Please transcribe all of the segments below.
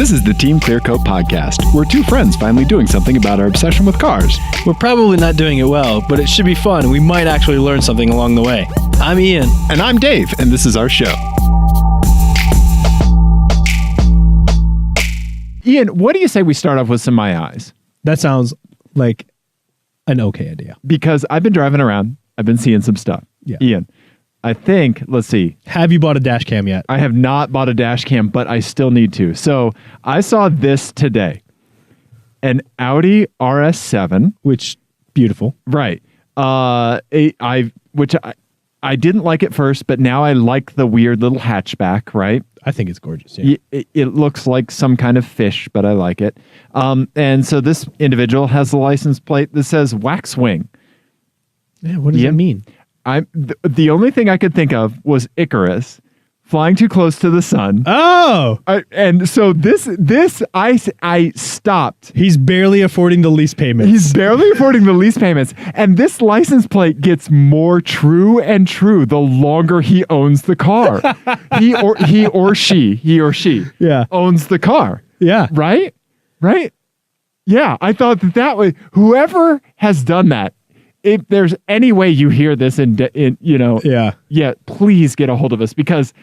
This is the TeamClearCoat podcast. We're two friends finally doing something about our obsession with cars. We're probably not doing it well, but it should be fun. We might actually learn something along the way. I'm Ian. And I'm Dave, and this is our show. Ian, what do you say we start off with some My Eyes? That sounds like an okay idea. Because I've been driving around. I've been seeing some stuff. Yeah. Ian, I think, let's see. Have you bought a dash cam yet? I have not bought a dash cam, but I still need to. So I saw this today. An Audi RS7. Which, beautiful. Right. Which I didn't like at first, but now I like the weird little hatchback, right? I think it's gorgeous. Yeah. It looks like some kind of fish, but I like it. And so this individual has the license plate that says Waxwing. Yeah, what does it mean? The only thing I could think of was Icarus flying too close to the sun. Oh! And so I stopped. He's barely affording the lease payments. He's barely affording the lease payments. And this license plate gets more true and true the longer he owns the car. he or she Yeah. owns the car. Yeah. Right? Yeah. I thought that way. Whoever has done that, if there's any way you hear this yeah, please get a hold of us, because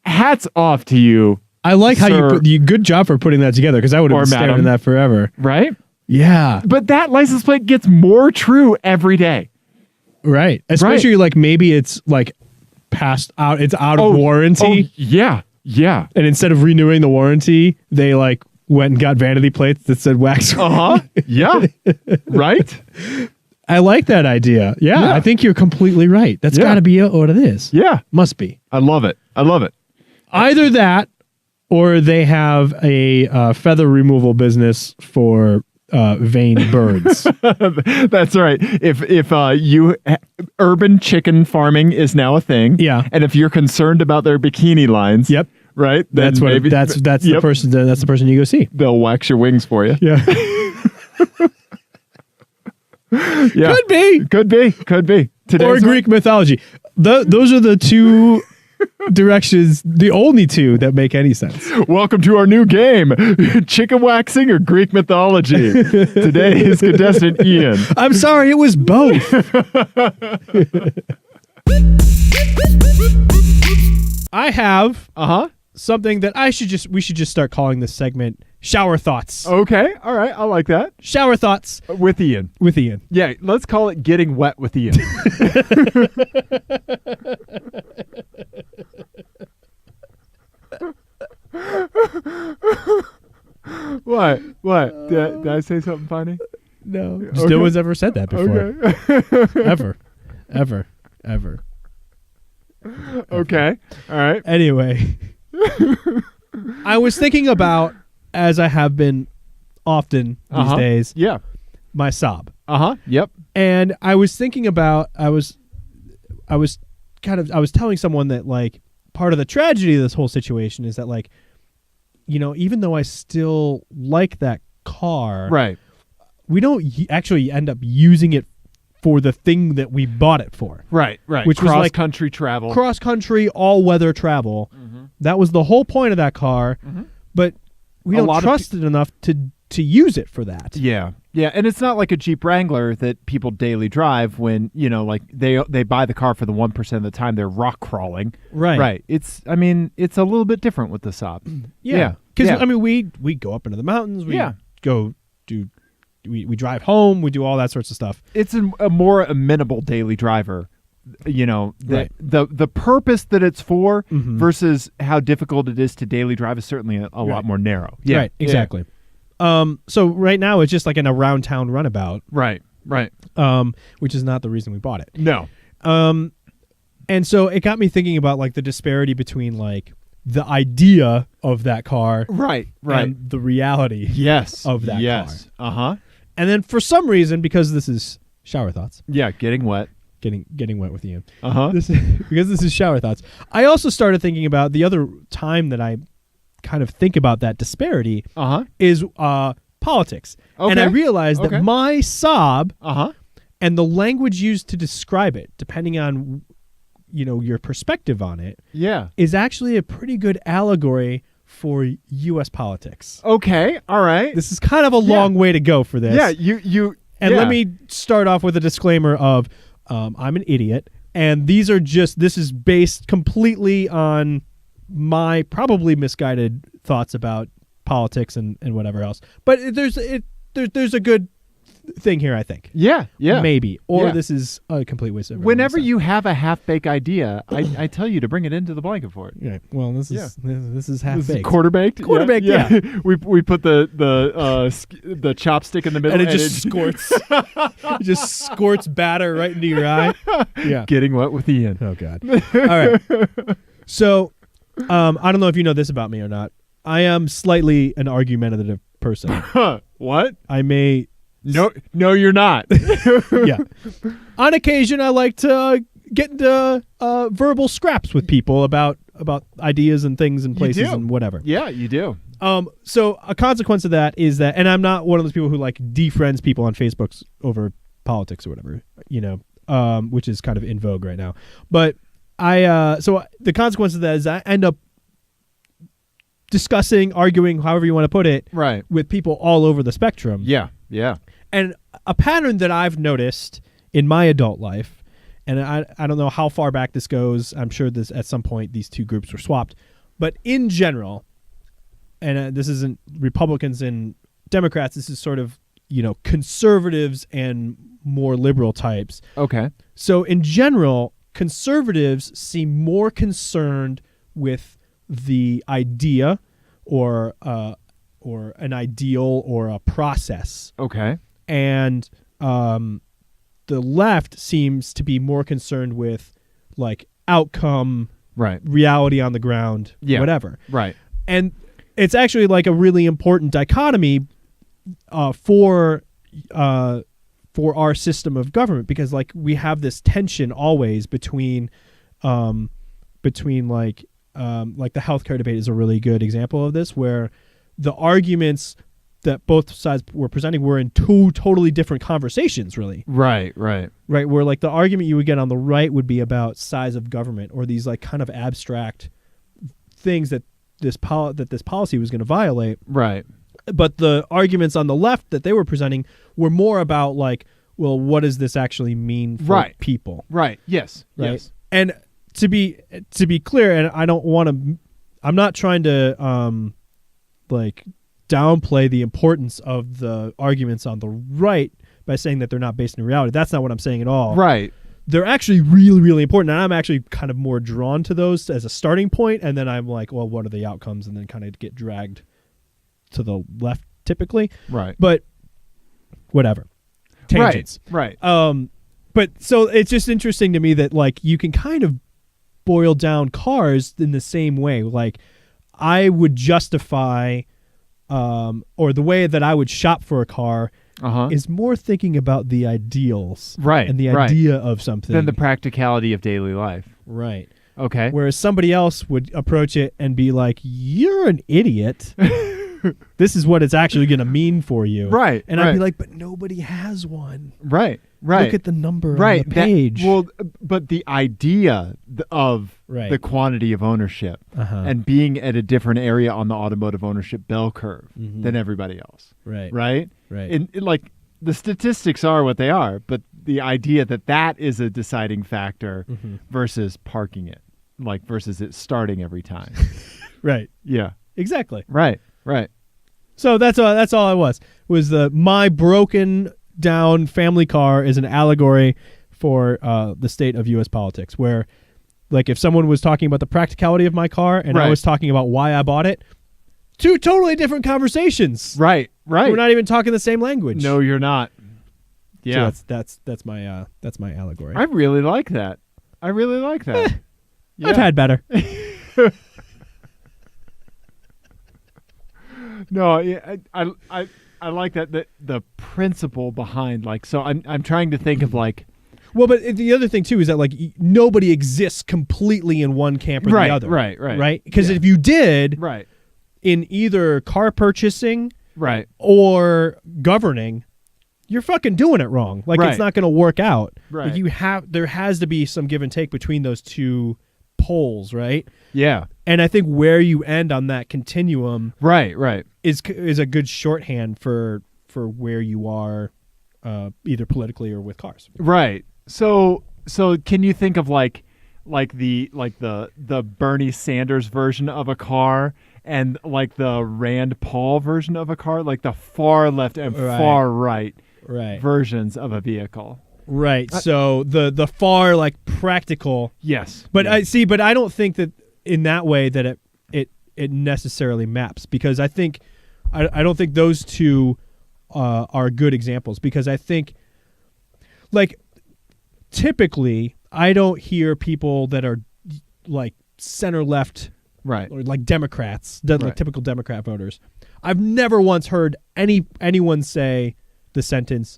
hats off to you. I like how good job for putting that together, because I would have been staring at that forever. Right? Yeah. But that license plate gets more true every day. Right. Especially like maybe it's like passed out. It's out of warranty. Yeah. And instead of renewing the warranty, they like went and got vanity plates that said wax. Yeah. Right? I like that idea. Yeah, I think you're completely right. That's got to be what it is. Yeah. Must be. I love it. Either that, or they have a feather removal business for vain birds. That's right. If urban chicken farming is now a thing. Yeah. And if you're concerned about their bikini lines. Yep. Right. That's the person. That's the person you go see. They'll wax your wings for you. Yeah. Yeah. Could be. Or Greek mythology. Those are the two directions, the only two that make any sense. Welcome to our new game, chicken waxing or Greek mythology. Today is contestant Ian. I'm sorry, it was both. I have something that we should just start calling this segment Shower Thoughts. Okay, all right, I like that. Shower Thoughts. With Ian. Yeah, let's call it Getting Wet with Ian. What? Did I say something funny? No. Okay. No one's ever said that before. Okay. Ever. Okay, all right. Anyway, I was thinking about, as I have been often these days, my sob. Yep. And I was thinking about, I was telling someone that, like, part of the tragedy of this whole situation is that, like, even though I still like that car, right, we don't actually end up using it for the thing that we bought it for. Right. Which was like cross-country travel. Cross-country, all-weather travel. Mm-hmm. That was the whole point of that car, but we don't trust it enough to use it for that. Yeah. And it's not like a Jeep Wrangler that people daily drive when, like they buy the car for the 1% of the time they're rock crawling. Right. It's a little bit different with the Saab. Yeah. Because, we go up into the mountains. We go do... We drive home. We do all that sorts of stuff. It's a more amenable daily driver, the purpose that it's for versus how difficult it is to daily drive is certainly a lot more narrow. Yeah, right, exactly. Yeah. So right now it's just like an around town runabout. Right. Which is not the reason we bought it. No. And so it got me thinking about, like, the disparity between, like, the idea of that car, right, and the reality, of that car. And then for some reason, because this is Shower Thoughts, getting wet with Ian, because this is Shower Thoughts, I also started thinking about the other time that I kind of think about that disparity is politics, and I realized that my sob and the language used to describe it, depending on your perspective on it, is actually a pretty good allegory for U.S. politics. Okay, all right. This is kind of a long way to go for this. Yeah, you. And let me start off with a disclaimer of I'm an idiot, and this is based completely on my probably misguided thoughts about politics and whatever else. But there's a good thing here, I think. Yeah. Maybe. Or this is a complete waste of Whenever you have a half-baked idea, I tell you to bring it into the blanket fort. Yeah. Well, this is half-baked. Quarter-baked? Quarter-baked, yeah. We put the chopstick in the middle. And it just squirts. It just squirts batter right into your eye. Yeah. Getting wet with Ian. Oh, God. All right. So, I don't know if you know this about me or not. I am slightly an argumentative person. What? I may... No, you're not. Yeah. On occasion, I like to get into verbal scraps with people about ideas and things and places and whatever. Yeah, you do. So a consequence of that is that, and I'm not one of those people who like defriends people on Facebook over politics or whatever, which is kind of in vogue right now. But so the consequence of that is I end up discussing, arguing, however you want to put it, right, with people all over the spectrum. Yeah. And a pattern that I've noticed in my adult life, and I don't know how far back this goes. I'm sure this at some point these two groups were swapped. But in general, and this isn't Republicans and Democrats, this is sort of, conservatives and more liberal types. Okay. So in general, conservatives seem more concerned with the idea or an ideal or a process. Okay. And the left seems to be more concerned with like outcome, right, reality on the ground, whatever. Right. And it's actually like a really important dichotomy for our system of government, because like we have this tension always between like the healthcare debate is a really good example of this, where the arguments that both sides were presenting were in two totally different conversations, really. Right. Where like the argument you would get on the right would be about size of government or these like kind of abstract things that this policy was going to violate. Right. But the arguments on the left that they were presenting were more about like, well, what does this actually mean for people? Right. Yes. Right. Yes. And to be clear, and I'm not trying to like downplay the importance of the arguments on the right by saying that they're not based in reality. That's not what I'm saying at all. Right. They're actually really, really important. And I'm actually kind of more drawn to those as a starting point. And then I'm like, well, what are the outcomes? And then kind of get dragged to the left typically. Right. But whatever. Tangents. Right. But so it's just interesting to me that like you can kind of boil down cars in the same way. Like I would justify or the way that I would shop for a car is more thinking about the ideals and the idea of something than the practicality of daily life. Right. Okay. Whereas somebody else would approach it and be like, you're an idiot. This is what it's actually going to mean for you. Right. And I'd be like, but nobody has one. Right. Look at the number on the page. But the idea of the quantity of ownership and being at a different area on the automotive ownership bell curve than everybody else. Right. And like the statistics are what they are, but the idea that is a deciding factor versus parking it, like versus it starting every time. Right. Yeah. Exactly. Right. So that's all I was my broken down family car is an allegory for the state of U.S. politics, where like if someone was talking about the practicality of my car and I was talking about why I bought it, two totally different conversations. Right. We're not even talking the same language. No, you're not. Yeah. So that's my allegory. I really like that. Yeah. I've had better. No, I like that the principle behind like, so I'm trying to think of like, well, but the other thing too is that like nobody exists completely in one camp or the other. Right. Because if you did, right, in either car purchasing, right, or governing, you're fucking doing it wrong. Like it's not going to work out. Right. Like there has to be some give and take between those two poles, right? Yeah. And I think where you end on that continuum, right, is a good shorthand for where you are, either politically or with cars. Right. So can you think of like the Bernie Sanders version of a car and like the Rand Paul version of a car, like the far left and far right versions of a vehicle? Right. So the far like practical. Yes. But I don't think that in that way that it necessarily maps, because I think I don't think those two are good examples, because I think like typically I don't hear people that are like center left, right, or like Democrats, like typical Democrat voters. I've never once heard anyone say the sentence,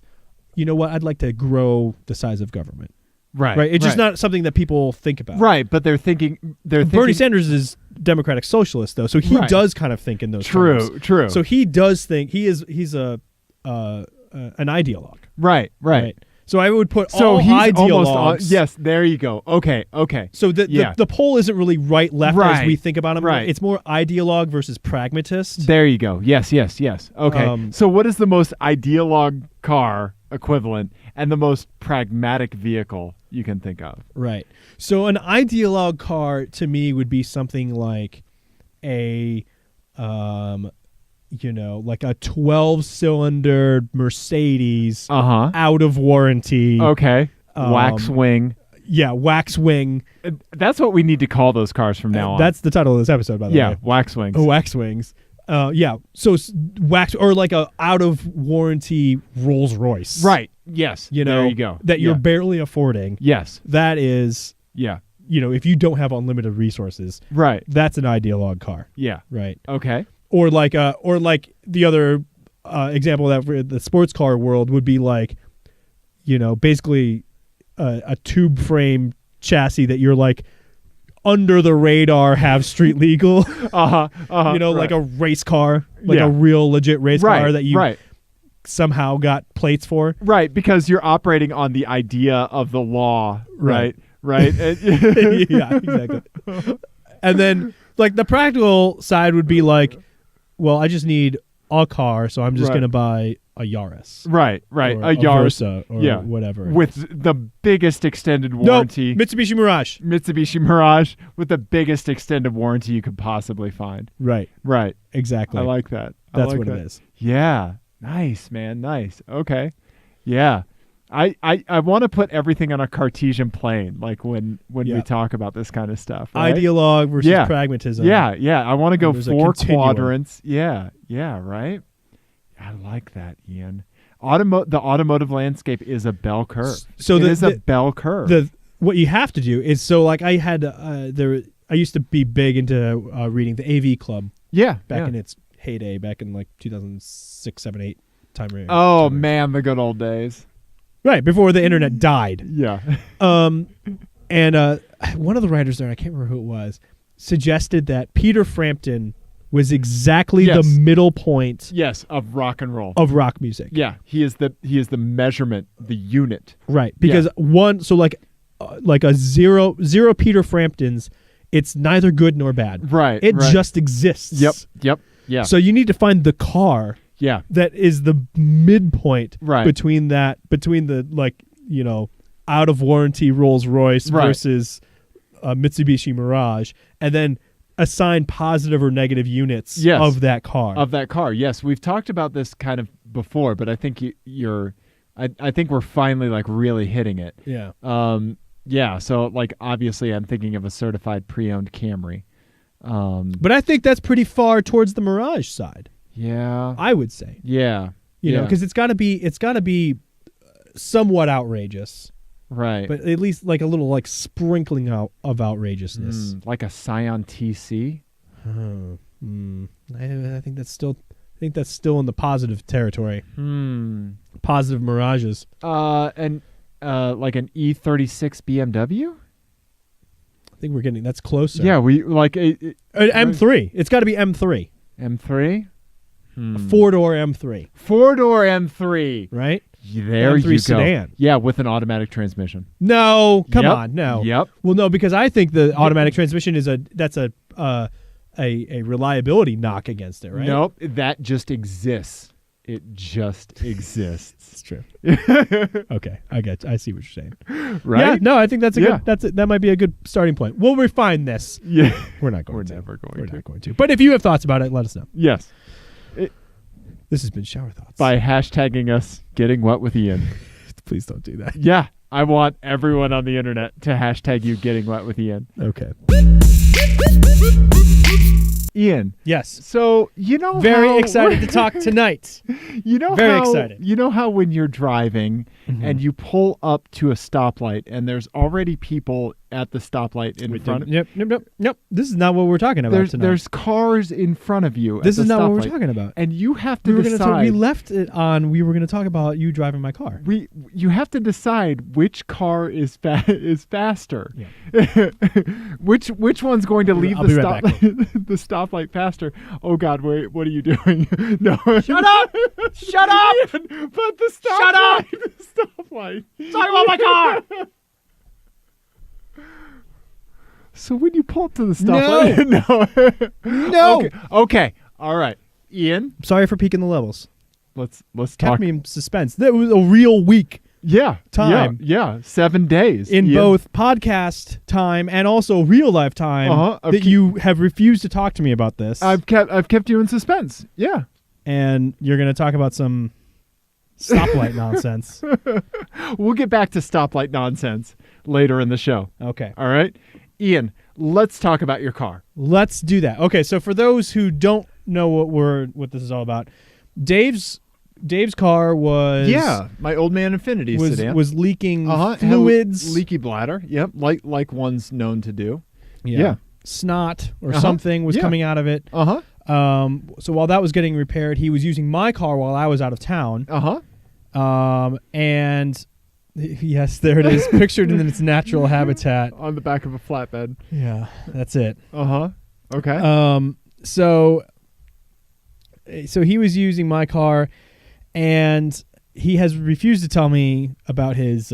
you know what, I'd like to grow the size of government. Right. Right. It's just not something that people think about. Right. But they're thinking. Bernie Sanders is Democratic Socialist, though, so he does kind of think in those terms. True. So he does think he's an ideologue. Right. So I would put so all he's ideologues. Yes. There you go. Okay. So the poll isn't really right left as we think about him. Right. It's more ideologue versus pragmatist. There you go. Yes. Okay. So what is the most ideologue car equivalent and the most pragmatic vehicle you can think of? Right. So an ideologue car to me would be something like a like a 12-cylinder Mercedes out of warranty. Okay. Wax wing. Yeah, wax wing. That's what we need to call those cars from now on. That's the title of this episode, by the way. Yeah, wax wings. Wax wings. Yeah. So wax, or like a out of warranty Rolls Royce. Right. Yes. There you go. That you're barely affording. Yes. That is. Yeah. If you don't have unlimited resources. Right. That's an ideologue car. Yeah. Right. Okay. Or like the other example of that for the sports car world would be like, basically a tube frame chassis that you're like under the radar, have street legal. Like a race car, like a real legit race car that you somehow got plates for. Right, because you're operating on the idea of the law. Right. Yeah, exactly. And then like the practical side would be like, well, I just need a car, so I'm just going to buy a Yaris. Right. Or a Yaris. Versa or whatever. With the biggest extended warranty. Mitsubishi Mirage. Mitsubishi Mirage with the biggest extended warranty you could possibly find. Right. Exactly. I like that. That's what it is. Yeah. Nice, man. Nice. Okay. Yeah. I want to put everything on a Cartesian plane, like when we talk about this kind of stuff. Right? Ideologue versus pragmatism. Yeah. I want to go 4 quadrants. Yeah. Right. I like that, Ian. The automotive landscape is a bell curve. So it is a bell curve. What you have to do is, so like I had I used to be big into reading the AV Club. Yeah. Back in its heyday, back in like 2006, 7, 8 time range. Oh man, the good old days. Right, before the internet died. Yeah. And one of the writers there, I can't remember who it was, suggested that Peter Frampton was exactly the middle point. Yes, of rock and roll. Of rock music. Yeah, he is the measurement, the unit. Right, because like a zero Peter Framptons, it's neither good nor bad. Right. It just exists. Yep. Yeah. So you need to find the car. Yeah. That is the midpoint between the out of warranty Rolls Royce versus Mitsubishi Mirage, and then assign positive or negative units of that car. Yes, we've talked about this kind of before, but I think I think we're finally like really hitting it. Yeah. Yeah. So like obviously, I'm thinking of a certified pre-owned Camry. But I think that's pretty far towards the Mirage side. Yeah, I would say. Yeah, you know, because it's got to be somewhat outrageous, right? But at least like a little like sprinkling out of outrageousness, like a Scion TC. I think that's still in the positive territory. Positive Mirages. And like an E36 BMW. I think we're getting that's closer. Yeah, we like M3. It's got to be M3. M3. A 4-door M3. 4-door M3. Right? There you go. sedan. Yeah, with an automatic transmission. No, come Yep. on, no. Yep. Well, no, because I think the automatic transmission is a reliability knock against it, right? Nope, that just exists. It just exists. It's true. Okay, I see what you're saying. Right? Yeah, no, I think that's that might be a good starting point. We'll refine this. Yeah. We're not going to. Never going We're to. not going to. But if you have thoughts about it, let us know. Yes. This has been Shower Thoughts. By hashtagging us Getting Wet with Ian. Please don't do that. Yeah. I want everyone on the internet to hashtag you Getting Wet with Ian. Okay. Ian. Yes. So, you know Very excited to talk tonight. Very excited. You know how when you're driving and you pull up to a stoplight and there's already people at the stoplight in front of you? Nope. This is not what we're talking about tonight. There's cars in front of you. This at is the not what we're stoplight. talking about. And you have to decide. We left it on. We were going to talk about you driving my car. You have to decide which car is faster. Yeah. which one's going to leave I'll be right back. the stoplight faster? Oh God, wait, what are you doing? No. Shut up! Shut up! But the stoplight. Shut up! The stoplight. Talk about my car. So when you pull up to the stoplight, No. Okay. All right, Ian. Sorry for peaking the levels. Let's Kept talk. me in suspense. That was a real week. Yeah. Time. Yeah. 7 days In Ian. both podcast time and also real life time I've that you have refused to talk to me about this. I've kept you in suspense. Yeah. And you're going to talk about some stoplight nonsense. We'll get back to stoplight nonsense later in the show. Okay. All right. Ian, let's talk about your car. Let's do that. Okay, so for those who don't know what this is all about, Dave's car was my old man Infiniti sedan was leaking fluids, leaky bladder. Yep, like one's known to do. Yeah. Snot or something was coming out of it. So while that was getting repaired, he was using my car while I was out of town. And yes, there it is, pictured in its natural habitat on the back of a flatbed. Yeah, that's it. Okay. So he was using my car, and he has refused to tell me about his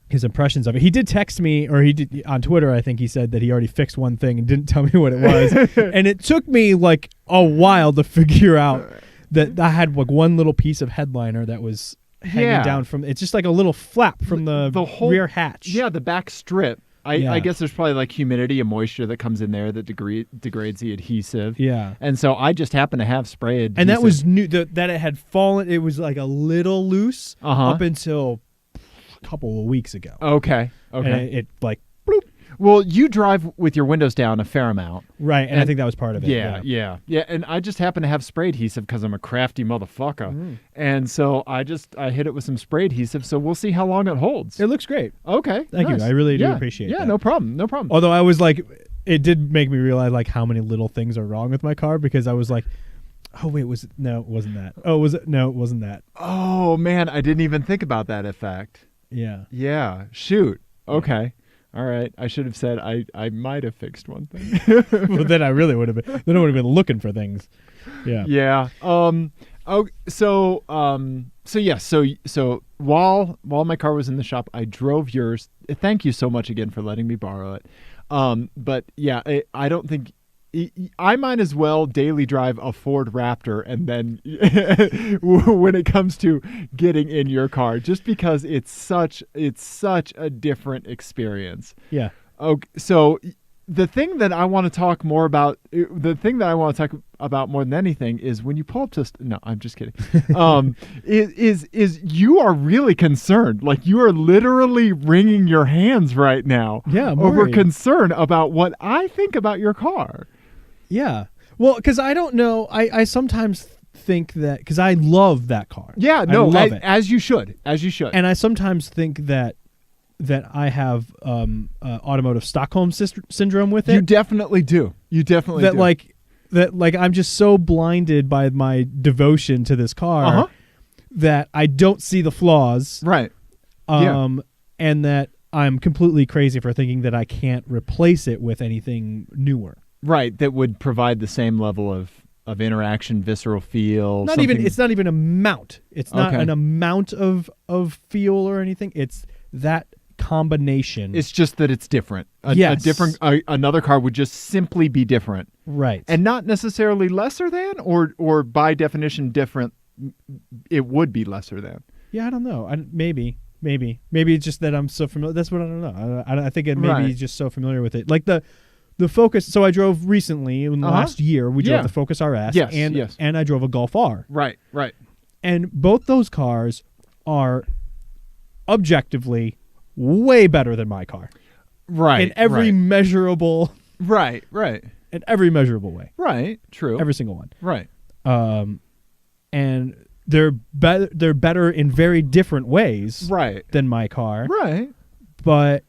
impressions of it. He did text me, or he did on Twitter. I think he said that he already fixed one thing and didn't tell me what it was. And it took me like a while to figure out that I had like one little piece of headliner that was hanging down from. It's just like a little flap from the whole rear hatch. Yeah, the back strip. I guess there's probably like humidity and moisture that comes in there that degrades the adhesive. Yeah. And so I just happen to have spray adhesive. And that was new. That it had fallen. It was like a little loose up until a couple of weeks ago. Okay. And it like bloop. Well, you drive with your windows down a fair amount. Right, and I think that was part of it. Yeah. And I just happen to have spray adhesive because I'm a crafty motherfucker. And so I hit it with some spray adhesive, so we'll see how long it holds. It looks great. Okay. Thank you. I really do appreciate that. Yeah, no problem. Although I was like, it did make me realize like how many little things are wrong with my car, because I was like, oh wait, it wasn't that. Oh, was it? No, it wasn't that. Oh man, I didn't even think about that effect. Yeah. Yeah. Shoot. Okay. All right. I should have said I might have fixed one thing. Well, then I really would have been. Then I would have been looking for things. Yeah. Yeah. So while my car was in the shop, I drove yours. Thank you so much again for letting me borrow it. But yeah, I don't think I might as well daily drive a Ford Raptor, and then when it comes to getting in your car, just because it's such a different experience. Yeah. Okay. So the thing that I want to talk more about, more than anything, is when you pull up to. No, I'm just kidding. Is you are really concerned? Like you are literally wringing your hands right now. Yeah, I'm over worried. concern about what I think about your car. Yeah. Well, because I don't know. I sometimes think that because I love that car. Yeah. No. I love it. As you should. And I sometimes think that I have automotive Stockholm syndrome with it. You definitely do. That like I'm just so blinded by my devotion to this car that I don't see the flaws. Right. And that I'm completely crazy for thinking that I can't replace it with anything newer. Right. That would provide the same level of of interaction, visceral feel. It's not even a mount. It's not Okay. an amount of feel or anything. It's that combination. It's just that it's different. Yes. Another car would just simply be different. Right. And not necessarily lesser than, or by definition different. It would be lesser than. Yeah, I don't know. Maybe it's just that I'm so familiar. That's what I don't know. I think it maybe Right. just so familiar with it. Like the Focus. So I drove recently in the last year. We drove the Focus RS. Yes. And I drove a Golf R. Right. And both those cars are objectively way better than my car. Right. In every measurable. Right. In every measurable way. Right. True. Every single one. Right. And they're better in very different ways. Right. Than my car. Right. But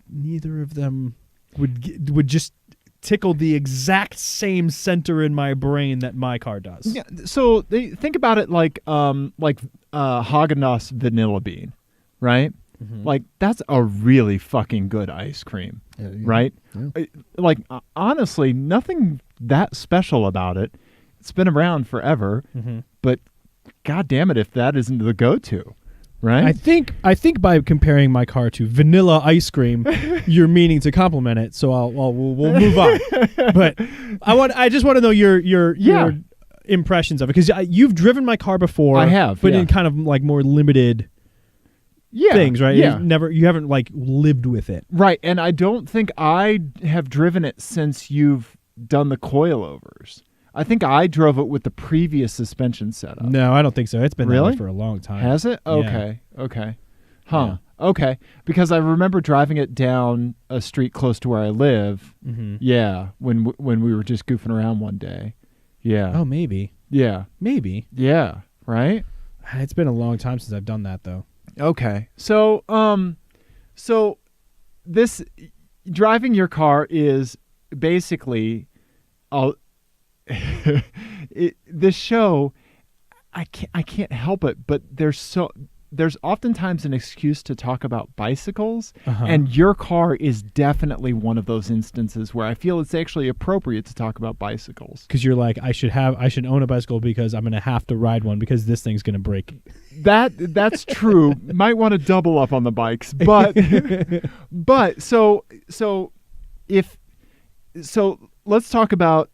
neither of them would just tickle the exact same center in my brain that my car does. Yeah. So think about it like Haagen-Dazs vanilla bean, right? Mm-hmm. Like that's a really fucking good ice cream, right? Yeah. Like honestly, nothing that special about it. It's been around forever, but God damn it, if that isn't the go-to, right? I think by comparing my car to vanilla ice cream, you're meaning to compliment it. So we'll move on. But I just want to know your impressions of it, because you've driven my car before. I have, but in kind of like more limited things, right? Yeah. You haven't like lived with it, right? And I don't think I have driven it since you've done the coilovers. I think I drove it with the previous suspension setup. No, I don't think so. It's been really? that way for a long time. Has it? Okay. Huh. Yeah. Okay. Because I remember driving it down a street close to where I live. Mm-hmm. Yeah. When we were just goofing around one day. Yeah. Oh, maybe. Yeah. Maybe. Yeah. Right? It's been a long time since I've done that, though. Okay. So this driving your car is basically this show, I can't help it, but there's oftentimes an excuse to talk about bicycles, and your car is definitely one of those instances where I feel it's actually appropriate to talk about bicycles. Because you're like, I should own a bicycle because I'm going to have to ride one because this thing's going to break. That's true. Might want to double up on the bikes, but so let's talk about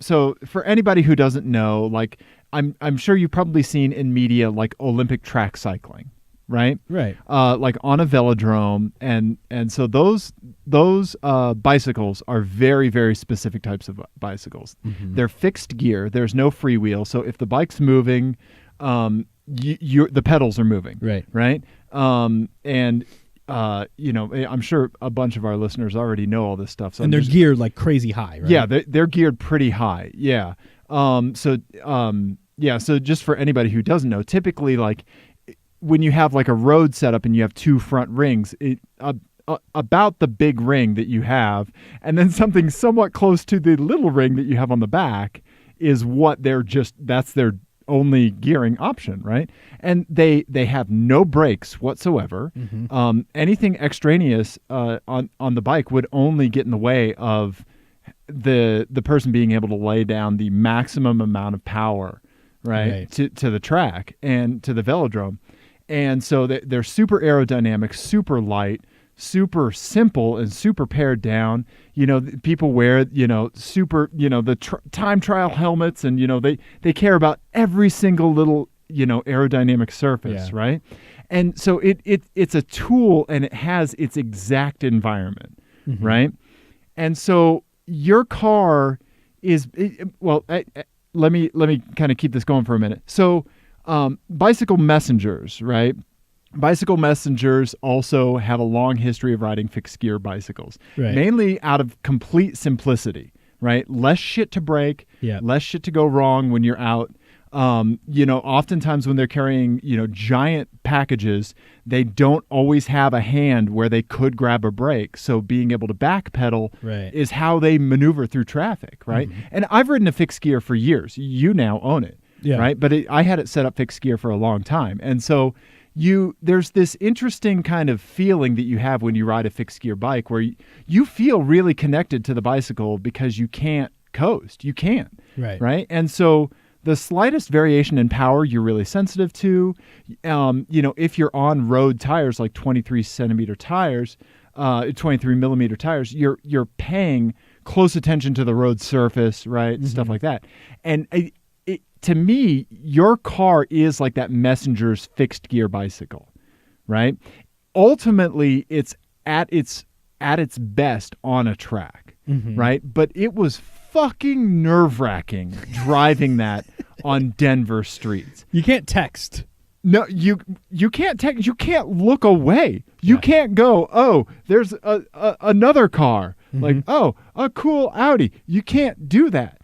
so for anybody who doesn't know, like I'm sure you've probably seen in media like Olympic track cycling, right? Right. Like on a velodrome, and so those bicycles are very, very specific types of bicycles. Mm-hmm. They're fixed gear. There's no freewheel. So if the bike's moving, the pedals are moving. Right. And I'm sure a bunch of our listeners already know all this stuff. So and they're geared like crazy high, right? Yeah, they're geared pretty high. Yeah. So just for anybody who doesn't know, typically like when you have like a road setup and you have two front rings, about the big ring that you have, and then something somewhat close to the little ring that you have on the back is what that's their only gearing option, right? And they have no brakes whatsoever. Mm-hmm. Anything extraneous on the bike would only get in the way of the person being able to lay down the maximum amount of power, right. to the track and to the velodrome. And so they're super aerodynamic, super light, super simple, and super pared down. People wear, super, the time trial helmets, and, they care about every single little, aerodynamic surface, right? And so it's a tool, and it has its exact environment, mm-hmm. right? And so your car is, let me kind of keep this going for a minute. So bicycle messengers, right? Bicycle messengers also have a long history of riding fixed gear bicycles, mainly out of complete simplicity, right? Less shit to break, less shit to go wrong when you're out. Oftentimes when they're carrying, giant packages, they don't always have a hand where they could grab a brake. So being able to backpedal is how they maneuver through traffic, right? Mm-hmm. And I've ridden a fixed gear for years. You now own it, right? But I had it set up fixed gear for a long time. And so there's this interesting kind of feeling that you have when you ride a fixed gear bike where you feel really connected to the bicycle because you can't coast. You can't. Right. Right. And so the slightest variation in power, you're really sensitive to. If you're on road tires, like 23 centimeter tires, 23 millimeter tires, you're paying close attention to the road surface, right? Mm-hmm. Stuff like that. And to me, your car is like that Messenger's fixed gear bicycle, right? Ultimately, it's at its best on a track, right? But it was fucking nerve-wracking driving that on Denver streets. You can't text. No, you can't text. You can't look away. You can't go, oh, there's another car. Like, oh, a cool Audi. You can't do that.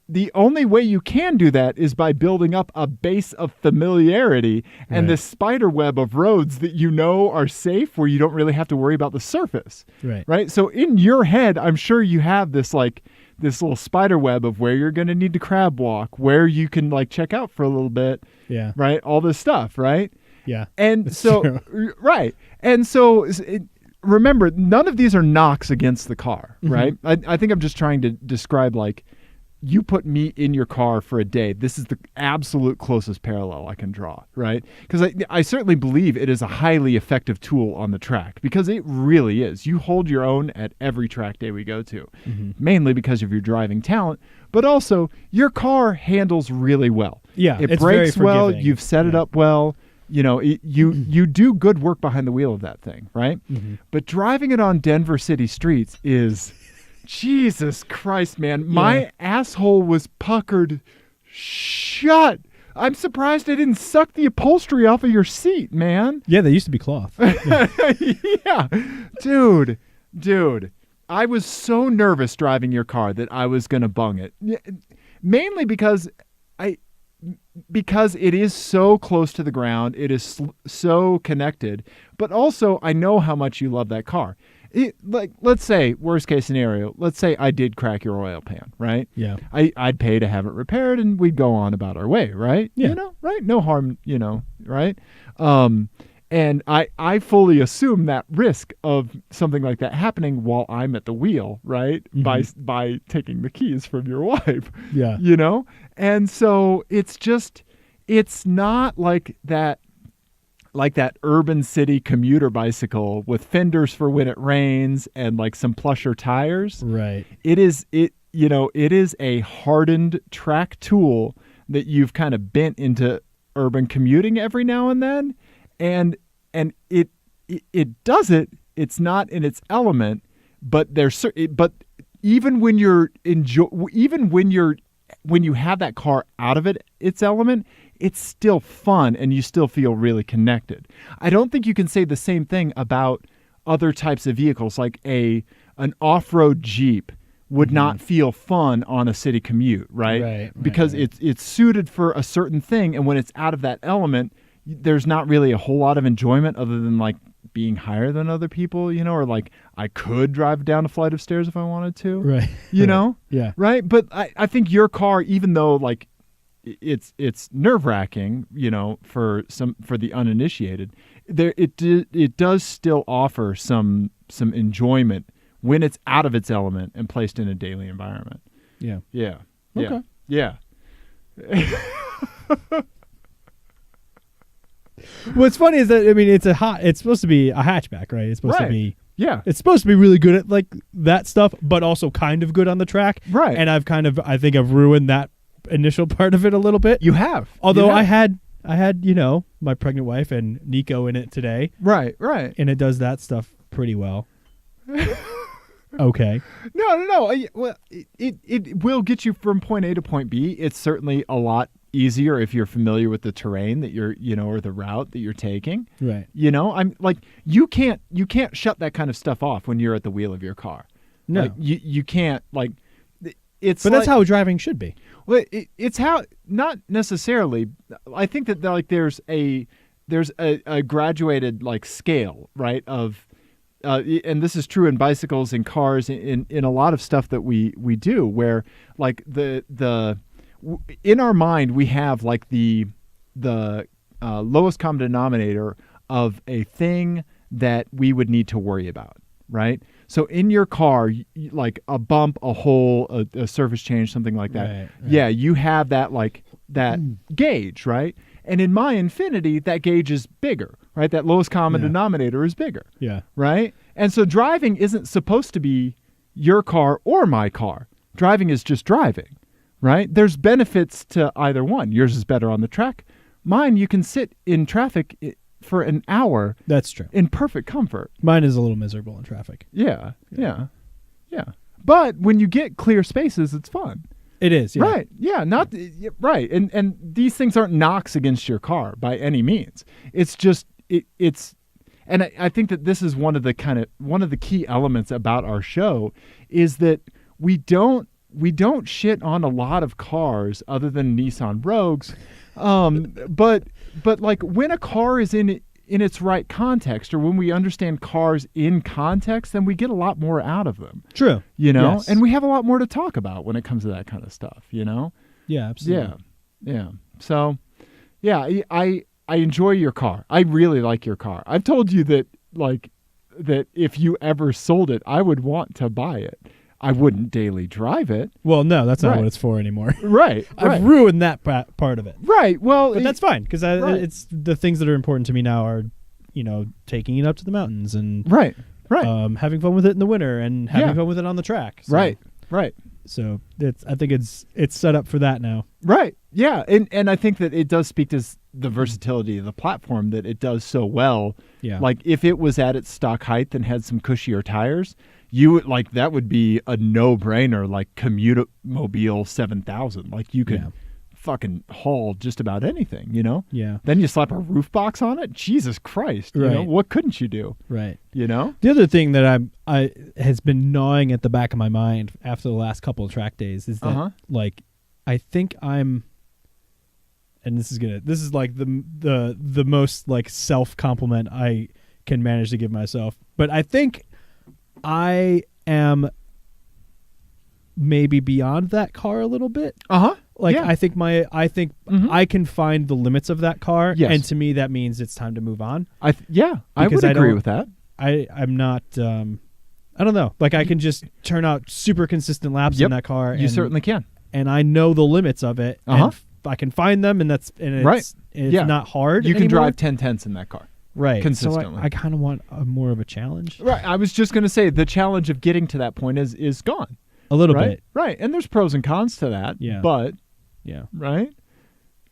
The only way you can do that is by building up a base of familiarity and this spider web of roads that you know are safe, where you don't really have to worry about the surface. Right. So in your head, I'm sure you have this little spider web of where you're going to need to crab walk, where you can like check out for a little bit. Yeah. Right. All this stuff. Right. Yeah. And so, right. And so remember, none of these are knocks against the car. Right. I think I'm just trying to describe, like, you put me in your car for a day. This is the absolute closest parallel I can draw, right? Because I certainly believe it is a highly effective tool on the track, because it really is. You hold your own at every track day we go to, mainly because of your driving talent, but also your car handles really well. Yeah, it brakes well. You've set it up well. You do good work behind the wheel of that thing, right? But driving it on Denver city streets is... Jesus Christ, man. My asshole was puckered shut. I'm surprised I didn't suck the upholstery off of your seat, man. Yeah, they used to be cloth. Yeah. Dude. I was so nervous driving your car that I was going to bung it. Mainly because it is so close to the ground. It is so connected. But also, I know how much you love that car. Let's say, worst case scenario, let's say I did crack your oil pan, right? Yeah. I'd pay to have it repaired, and we'd go on about our way, right? Yeah. Right? No harm, right? And I fully assume that risk of something like that happening while I'm at the wheel, right? By taking the keys from your wife. Yeah. And so it's not like that urban city commuter bicycle with fenders for when it rains and like some plusher tires. Right. It is a hardened track tool that you've kind of bent into urban commuting every now and then. And it does it. It's not in its element, but even when you have that car out of its element, it's still fun and you still feel really connected. I don't think you can say the same thing about other types of vehicles, like an off-road Jeep would not feel fun on a city commute, right? Because it's suited for a certain thing, and when it's out of that element, there's not really a whole lot of enjoyment other than like being higher than other people, or like I could drive down a flight of stairs if I wanted to, right? Yeah, right. But I think your car, even though like it's nerve-wracking, for the uninitiated, it does still offer some enjoyment when it's out of its element and placed in a daily environment. Yeah. Yeah. Okay. Yeah. What's funny is that it's supposed to be a hatchback, right? It's supposed to be It's supposed to be really good at like that stuff, but also kind of good on the track. Right. And I think I've ruined that initial part of it a little bit. You have. Although I had my pregnant wife and Nico in it today. Right. And it does that stuff pretty well. Okay. No. Well, it will get you from point A to point B. It's certainly a lot easier if you're familiar with the terrain that you're, or the route that you're taking. Right. I'm like, you can't shut that kind of stuff off when you're at the wheel of your car. No. Like, you can't, like, but that's how driving should be. Well, it's how, not necessarily. I think that like there's a graduated like scale, right, of and this is true in bicycles and cars, in a lot of stuff that we do, where like in our mind we have like the lowest common denominator of a thing that we would need to worry about, right? So in your car, like a bump, a hole, a surface change, something like that. Right. Yeah, you have that gauge, right? And in my Infiniti, that gauge is bigger, right? That lowest common denominator is bigger. Yeah. Right? And so driving isn't supposed to be your car or my car. Driving is just driving, right? There's benefits to either one. Yours is better on the track. Mine, you can sit in traffic for an hour. That's true. In perfect comfort. Mine is a little miserable in traffic. Yeah. But when you get clear spaces, it's fun. It is, yeah. Right. Yeah. Right. And these things aren't knocks against your car by any means. It's just and I think that this is one of the key elements about our show is that we don't shit on a lot of cars other than Nissan Rogues. But like when a car is in its right context, or when we understand cars in context, then we get a lot more out of them. True. Yes. And we have a lot more to talk about when it comes to that kind of stuff, Yeah, absolutely. Yeah. So, yeah, I enjoy your car. I really like your car. I've told you that if you ever sold it, I would want to buy it. I wouldn't daily drive it. Well, no, that's not what it's for anymore. Right. I've ruined that part of it. Right. Well, but that's fine because it's the things that are important to me now are, taking it up to the mountains and right. Having fun with it in the winter and having fun with it on the track. So, right. So I think it's set up for that now. Right. Yeah. And I think that it does speak to the versatility of the platform that it does so well. Yeah. Like if it was at its stock height and had some cushier tires, you would that would be a no-brainer, like Commute-Mobile 7000. Like you could fucking haul just about anything, Yeah. Then you slap a roof box on it. Jesus Christ. Right. What couldn't you do? Right. The other thing that I has been gnawing at the back of my mind after the last couple of track days is that I think I'm, and this is like the most like self-compliment I can manage to give myself, but I think I am maybe beyond that car a little bit. I think I can find the limits of that car, and to me that means it's time to move on. I would agree with that. I'm not. I don't know. Like I can just turn out super consistent laps in that car. You certainly can, and I know the limits of it. And I can find them, and it's not hard. You can anymore. drive 10/10s in that car. Right. Consistently. So I kind of want more of a challenge. Right. I was just going to say the challenge of getting to that point is gone. A little bit. Right. And there's pros and cons to that. Yeah. But. Yeah. Right.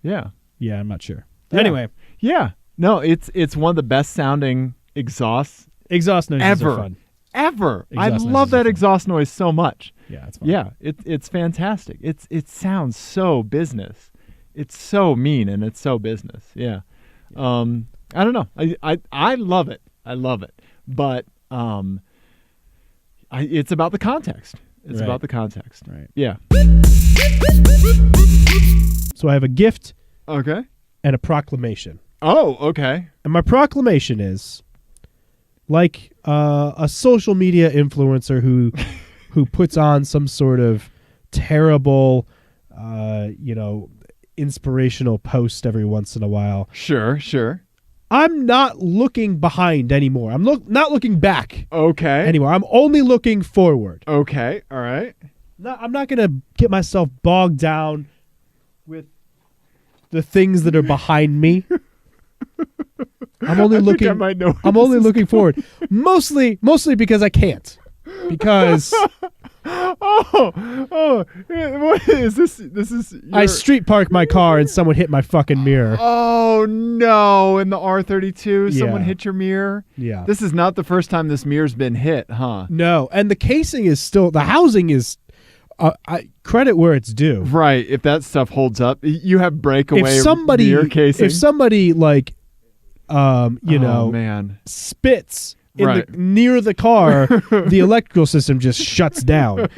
Yeah. Yeah. I'm not sure. Yeah. Anyway. Yeah. No, it's one of the best sounding exhausts. Exhaust noises ever. are fun. Ever. I love that exhaust noise so much. Yeah. It's fun. Yeah. It's fantastic. It sounds so business. It's so mean and it's so business. Yeah. I don't know. I love it. I love it. But it's about the context. It's about the context. Right. Yeah. So I have a gift. Okay. And a proclamation. Oh, okay. And my proclamation is like a social media influencer who puts on some sort of terrible inspirational post every once in a while. Sure. I'm not looking behind anymore. I'm not looking back. Okay. Anymore. I'm only looking forward. Okay. All right. I'm not going to get myself bogged down with the things that are behind me. I'm only looking. I'm only looking forward. Mostly because I can't. Because what is this? This is I street parked my car and someone hit my fucking mirror. Oh no! In the R32, someone hit your mirror. Yeah. This is not the first time this mirror's been hit, huh? No, and the casing is still. The housing is. Credit where it's due. Right. If that stuff holds up, you have breakaway mirror casing. If somebody man, spits near the car, the electrical system just shuts down.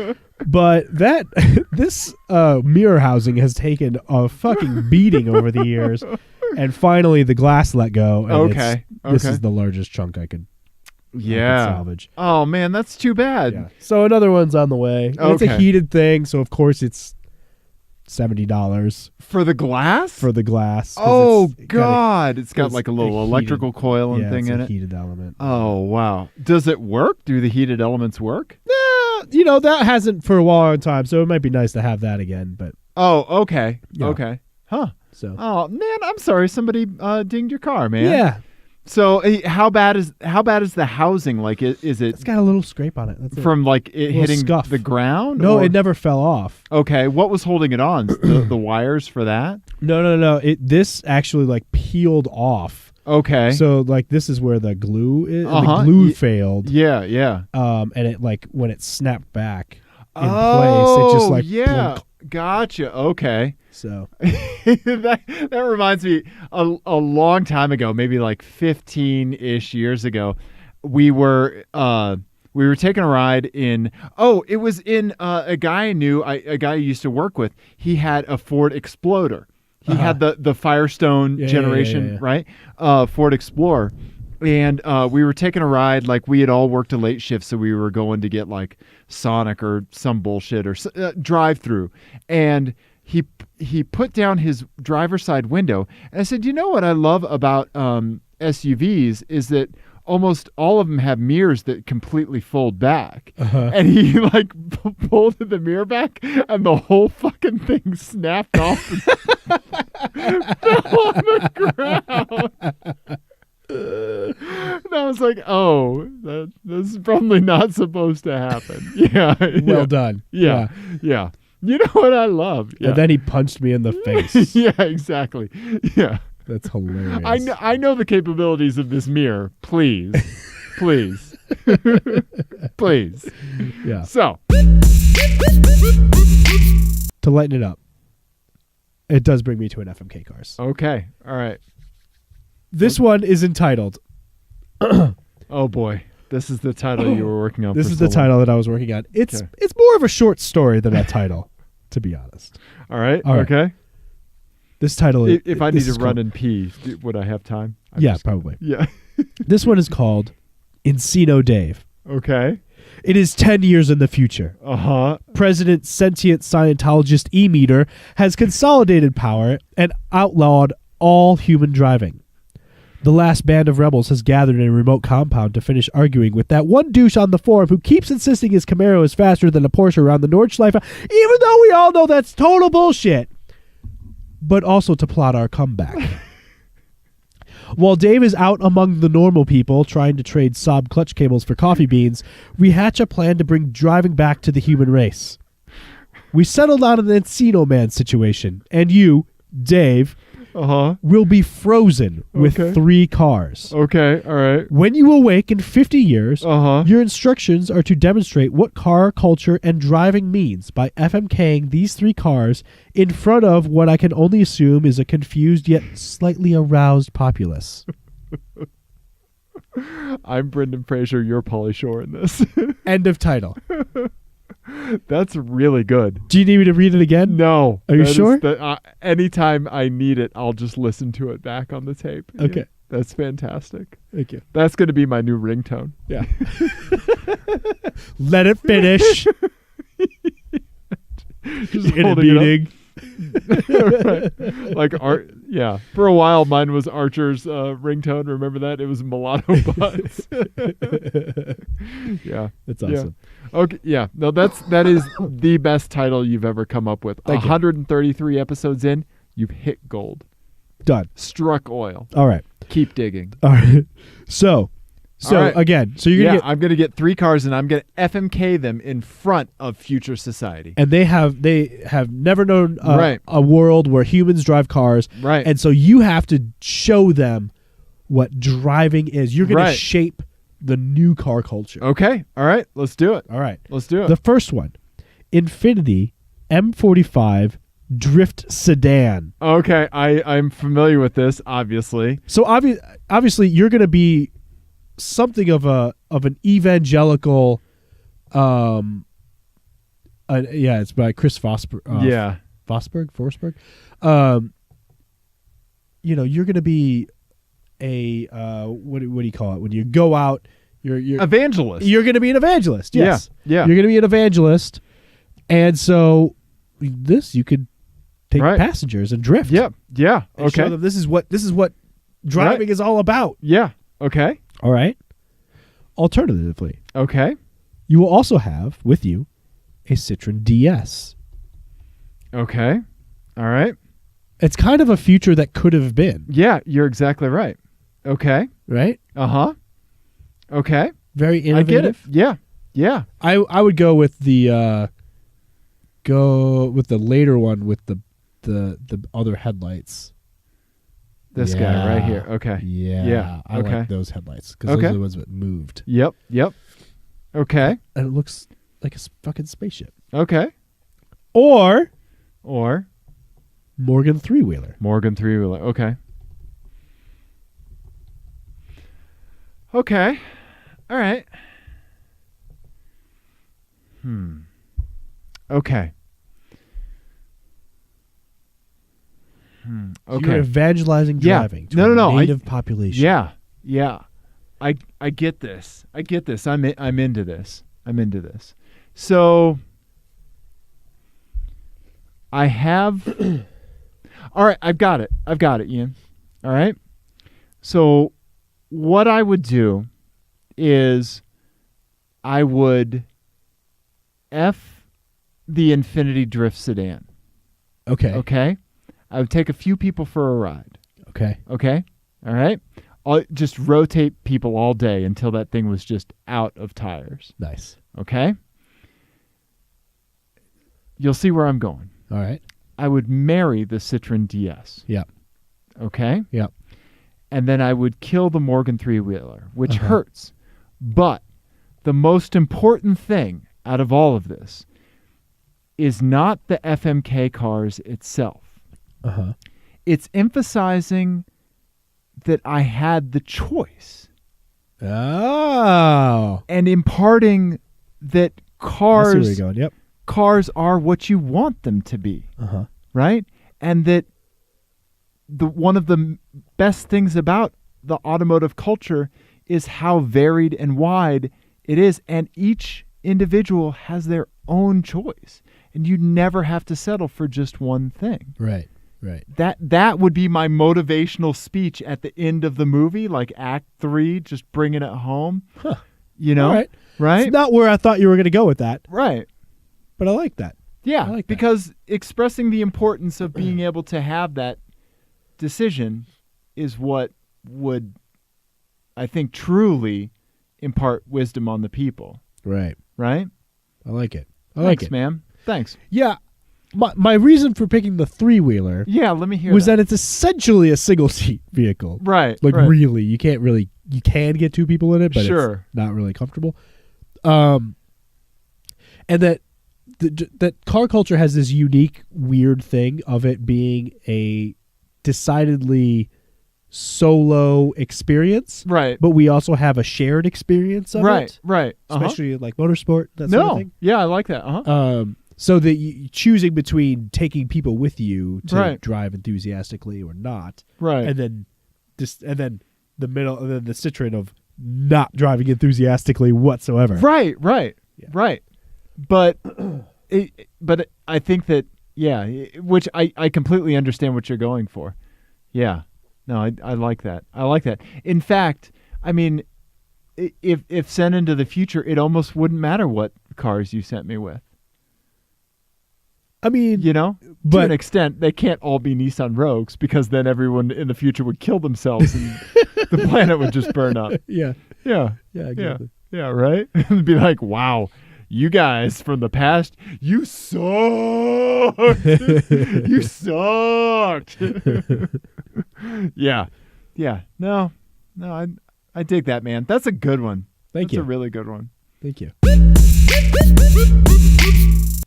But this mirror housing has taken a fucking beating over the years, and finally the glass let go. And this is the largest chunk I could salvage. Oh man, that's too bad. Yeah. So another one's on the way. Okay. It's a heated thing, so of course it's $70 for the glass. For the glass. Oh God! It's got like a little electrical coil and thing in it. Heated element. Oh wow! Does it work? Do the heated elements work? Yeah, that hasn't for a long time, so it might be nice to have that again. But okay, yeah. Okay, huh? So man, I'm sorry. Somebody dinged your car, man. Yeah. So how bad is the housing? Like, is it? It's got a little scrape on it. That's from like it hitting scuff. The ground? No, it never fell off. Okay, what was holding it on? the wires for that? No. This actually like peeled off. Okay. So like this is where the glue is. The glue failed. Yeah. And it like when it snapped back in place, it just like blunk. Gotcha. Okay. So that reminds me a long time ago, maybe like 15-ish years ago, we were taking a ride in it was in a guy I knew, a guy I used to work with. He had a Ford Exploder. He had the Firestone generation, right? Ford Explorer. And we were taking a ride, like we had all worked a late shift, so we were going to get like Sonic or some bullshit or drive through. And he put down his driver's side window. And I said, you know what I love about SUVs is that almost all of them have mirrors that completely fold back. And he like pulled the mirror back and the whole fucking thing snapped off and fell on the ground. And I was like, this is probably not supposed to happen. Yeah. Well done. Yeah. You know what I love? Yeah. And then he punched me in the face. Yeah, exactly. Yeah. That's hilarious. I know the capabilities of this mirror. Please. Please. Yeah. So. To lighten it up, it does bring me to an FMK Cars. Okay. All right. This one is entitled. Oh boy. This is the title you were working on. This is the title that I was working on. It's more of a short story than a title, to be honest. All right. Okay. This title is... If I need to run and pee, would I have time? Probably. Yeah. This one is called Encino Dave. Okay. It is 10 years in the future. President Sentient Scientologist E-Meter has consolidated power and outlawed all human driving. The last band of rebels has gathered in a remote compound to finish arguing with that one douche on the forum who keeps insisting his Camaro is faster than a Porsche around the Nordschleife, even though we all know that's total bullshit. But also to plot our comeback. While Dave is out among the normal people trying to trade Saab clutch cables for coffee beans, we hatch a plan to bring driving back to the human race. We settled on an Encino Man situation, and you, Dave... will be frozen with 3 cars. Okay, all right. When you awake in 50 years, your instructions are to demonstrate what car culture and driving means by FMKing these 3 cars in front of what I can only assume is a confused yet slightly aroused populace. I'm Brendan Fraser, you're Pauly Shore in this. End of title. That's really good. Do you need me to read it again? No. Are you sure? Anytime I need it, I'll just listen to it back on the tape. Okay. Yeah, that's fantastic. Thank you. That's going to be my new ringtone. Yeah. Let it finish. Just in a meeting. Right. Like Art, yeah. For a while, mine was Archer's ringtone. Remember that? It was Mulatto Butts. Yeah, that's awesome. Yeah. Okay, yeah. No, that is the best title you've ever come up with. 133 episodes in, you've hit gold. Done. Struck oil. All right. Keep digging. All right. So right. Again, so you're gonna I'm gonna get 3 cars and I'm gonna FMK them in front of future society. And they have never known a world where humans drive cars. Right. And so you have to show them what driving is. You're gonna shape the new car culture. Okay. All right. Let's do it. All right. Let's do it. The first one, Infiniti M45 Drift Sedan. Okay. I'm familiar with this, obviously. So obviously you're gonna be something of an evangelical it's by Chris Forsberg. Forsberg. You're going to be a what do you call it when you go out, you're evangelist. You're going to be an evangelist. Yes. Yeah. You're going to be an evangelist. And so this you could take passengers and drift. Yep. Yeah. And show them this is what driving is all about. Yeah. Okay. All right. Alternatively, okay, you will also have with you a Citroen DS. Okay. All right. It's kind of a future that could have been. Yeah, you're exactly right. Okay. Right? Uh-huh. Okay. Very innovative. I get it. Yeah. Yeah. I would go with the later one with the other headlights. This guy right here. Okay. Yeah. I like those headlights because those are the ones that moved. Yep. Okay. And it looks like a fucking spaceship. Okay. Or Morgan three-wheeler. Okay. Okay. All right. Okay. Okay. You're evangelizing driving to a native population. Yeah. I get this. I'm into this. So I have all right, I've got it, Ian. All right. So what I would do is I would F the Infinity Drift sedan. Okay. I would take a few people for a ride. Okay. All right. I'll just rotate people all day until that thing was just out of tires. Nice. Okay. You'll see where I'm going. All right. I would marry the Citroen DS. Yep. Okay. Yep. And then I would kill the Morgan three-wheeler, which hurts. But the most important thing out of all of this is not the FMK cars itself. It's emphasizing that I had the choice. Oh. And imparting that cars, I see where you're going. Yep. Cars are what you want them to be. Right? And that one of the best things about the automotive culture is how varied and wide it is. And each individual has their own choice. And you never have to settle for just one thing. Right. That would be my motivational speech at the end of the movie, like Act 3, just bringing it home. You know? All right. Right? It's not where I thought you were going to go with that. Right. But I like that. Yeah, I like because expressing the importance of being able to have that decision is what would, I think, truly impart wisdom on the people. Right. Right? I like it. Thanks, man. Thanks. Yeah. My reason for picking the three-wheeler let me hear was that it's essentially a single-seat vehicle. Right. Like, really, you can get two people in it, but it's not really comfortable. And that car culture has this unique, weird thing of it being a decidedly solo experience. Right. But we also have a shared experience of it. Right. Especially like motorsport, that sort of thing. Yeah, I like that. So that you choosing between taking people with you to drive enthusiastically or not. Right. And then the Citroen of not driving enthusiastically whatsoever. Right. But I think that which I completely understand what you're going for. Yeah. No, I like that. In fact, I mean, if sent into the future, it almost wouldn't matter what cars you sent me with. I mean, to an extent, they can't all be Nissan Rogues because then everyone in the future would kill themselves and the planet would just burn up. Yeah. Exactly. Yeah, right? It'd be like, wow, you guys from the past, you sucked. You sucked. Yeah. No, I dig that, man. That's a good one. That's a really good one. Thank you.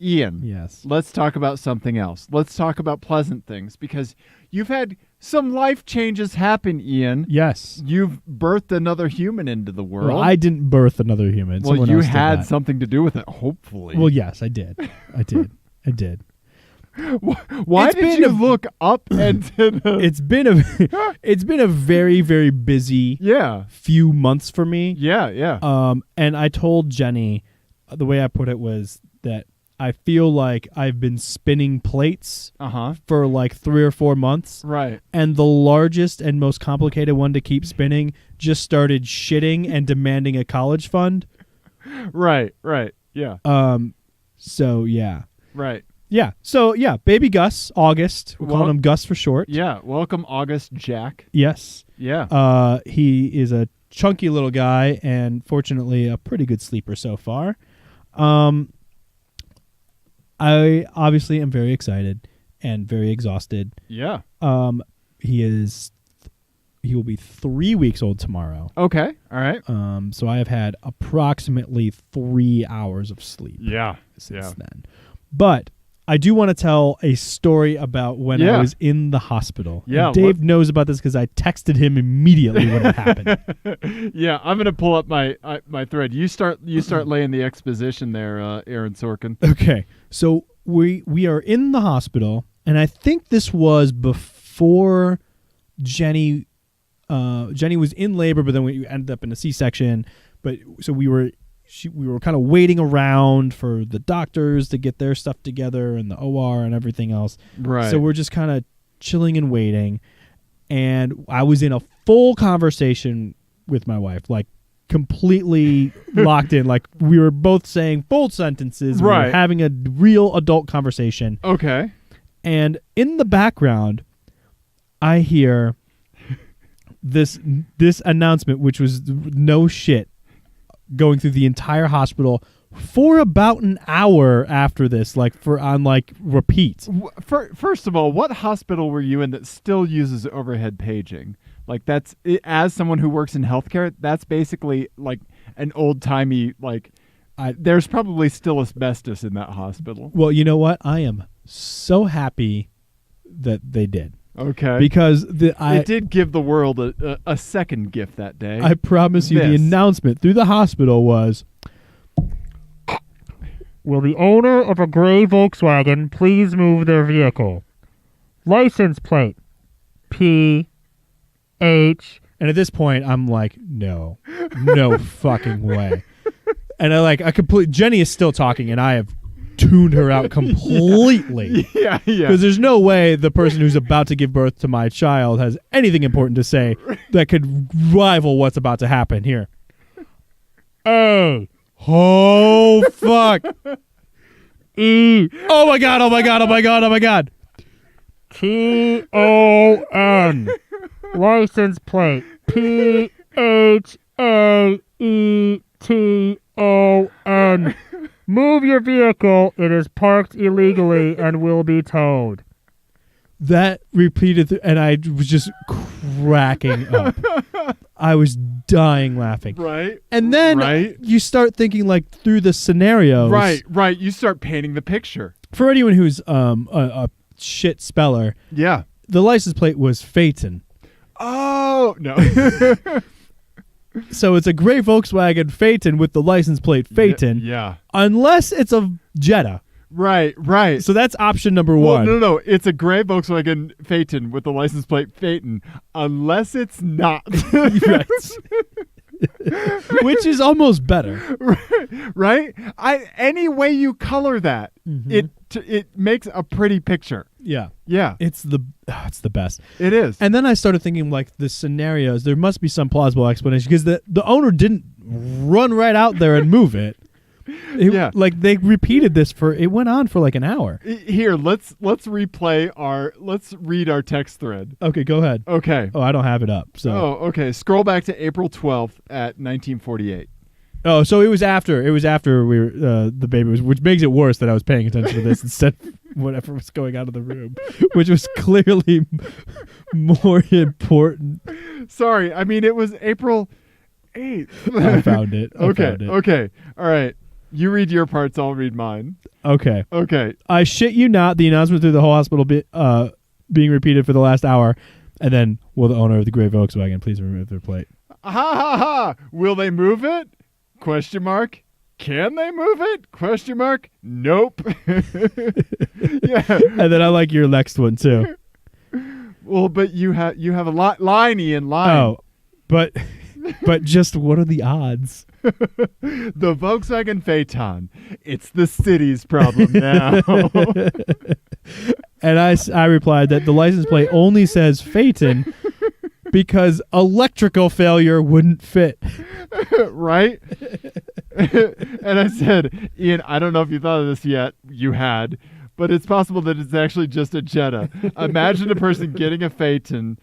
Ian. Yes. Let's talk about something else. Let's talk about pleasant things because you've had some life changes happen, Ian. Yes. You've birthed another human into the world. Well, I didn't birth another human. Well, you had something to do with it, hopefully. Well, yes, I did. I did. Why did you look up into the... It's been a very, very busy few months for me. Yeah. And I told Jenny, the way I put it was that I feel like I've been spinning plates for like 3 or 4 months. Right. And the largest and most complicated one to keep spinning just started shitting and demanding a college fund. Right. Yeah. So yeah. Right. Yeah. So yeah, baby Gus, August. We're calling him Gus for short. Yeah. Welcome, August Jack. Yes. Yeah. He is a chunky little guy and fortunately a pretty good sleeper so far. I obviously am very excited and very exhausted. Yeah. He will be 3 weeks old tomorrow. Okay. All right. So I have had approximately 3 hours of sleep. Yeah. Since then. But I do want to tell a story about when I was in the hospital. Yeah. And Dave knows about this because I texted him immediately when it happened. Yeah, I'm gonna pull up my thread. You start laying the exposition there, Aaron Sorkin. Okay, so we are in the hospital, and I think this was before Jenny. Jenny was in labor, but then we ended up in a C-section. But so we were kind of waiting around for the doctors to get their stuff together and the OR and everything else. Right. So we're just kind of chilling and waiting. And I was in a full conversation with my wife, like completely locked in. Like we were both saying full sentences. Right. We were having a real adult conversation. Okay. And in the background, I hear this announcement, which was no shit, going through the entire hospital for about an hour after this, on repeat. First of all, what hospital were you in that still uses overhead paging? Like that's as someone who works in healthcare, that's basically like an old timey there's probably still asbestos in that hospital. Well, you know what? I am so happy that they did. Okay. Because it did give the world a second gift that day. I promise you, the announcement through the hospital was, will the owner of a gray Volkswagen please move their vehicle? License plate, PH. And at this point, I'm like, no fucking way. And Jenny is still talking, and I have tuned her out completely. Yeah. Because there's no way the person who's about to give birth to my child has anything important to say that could rival what's about to happen here. Oh, fuck. Oh my god. T-O-N. License plate. P-H-A-E-T-O-N. Move your vehicle. It is parked illegally and will be towed. That repeated, and I was just cracking up. I was dying laughing. Right. And then you start thinking through the scenarios. Right. You start painting the picture. For anyone who's a shit speller. Yeah. The license plate was Phaeton. Oh, no. So it's a gray Volkswagen Phaeton with the license plate Phaeton. Yeah. Unless it's a Jetta. Right. So that's option number one. No. It's a gray Volkswagen Phaeton with the license plate Phaeton. Unless it's not. Right. Which is almost better. Right? Any way you color that, it makes a pretty picture. Yeah. It's the best. It is. And then I started thinking the scenarios, there must be some plausible explanation because the owner didn't run right out there and move it. They repeated this it went on for an hour. Here, let's read our text thread. Okay, go ahead. Okay. Oh, I don't have it up. So. Oh, okay. Scroll back to April 12th at 1948. Oh, so it was after we were the baby was, which makes it worse that I was paying attention to this instead of whatever was going on in the room, which was clearly more important. Sorry, I mean it was April 8th. I found it. Okay. All right. You read your parts, I'll read mine. Okay. I shit you not, the announcement through the whole hospital being repeated for the last hour, and then will the owner of the gray Volkswagen please remove their plate? Ha ha ha! Will they move it? Question mark. Can they move it? Question mark. Nope. Yeah. And then I like your next one too. Well, but you have a line, Ian. Line. Oh, but just what are the odds? The Volkswagen Phaeton. It's the city's problem now. And I replied that the license plate only says Phaeton because electrical failure wouldn't fit. Right? And I said, Ian, I don't know if you thought of this yet. You had. But it's possible that it's actually just a Jetta. Imagine a person getting a Phaeton,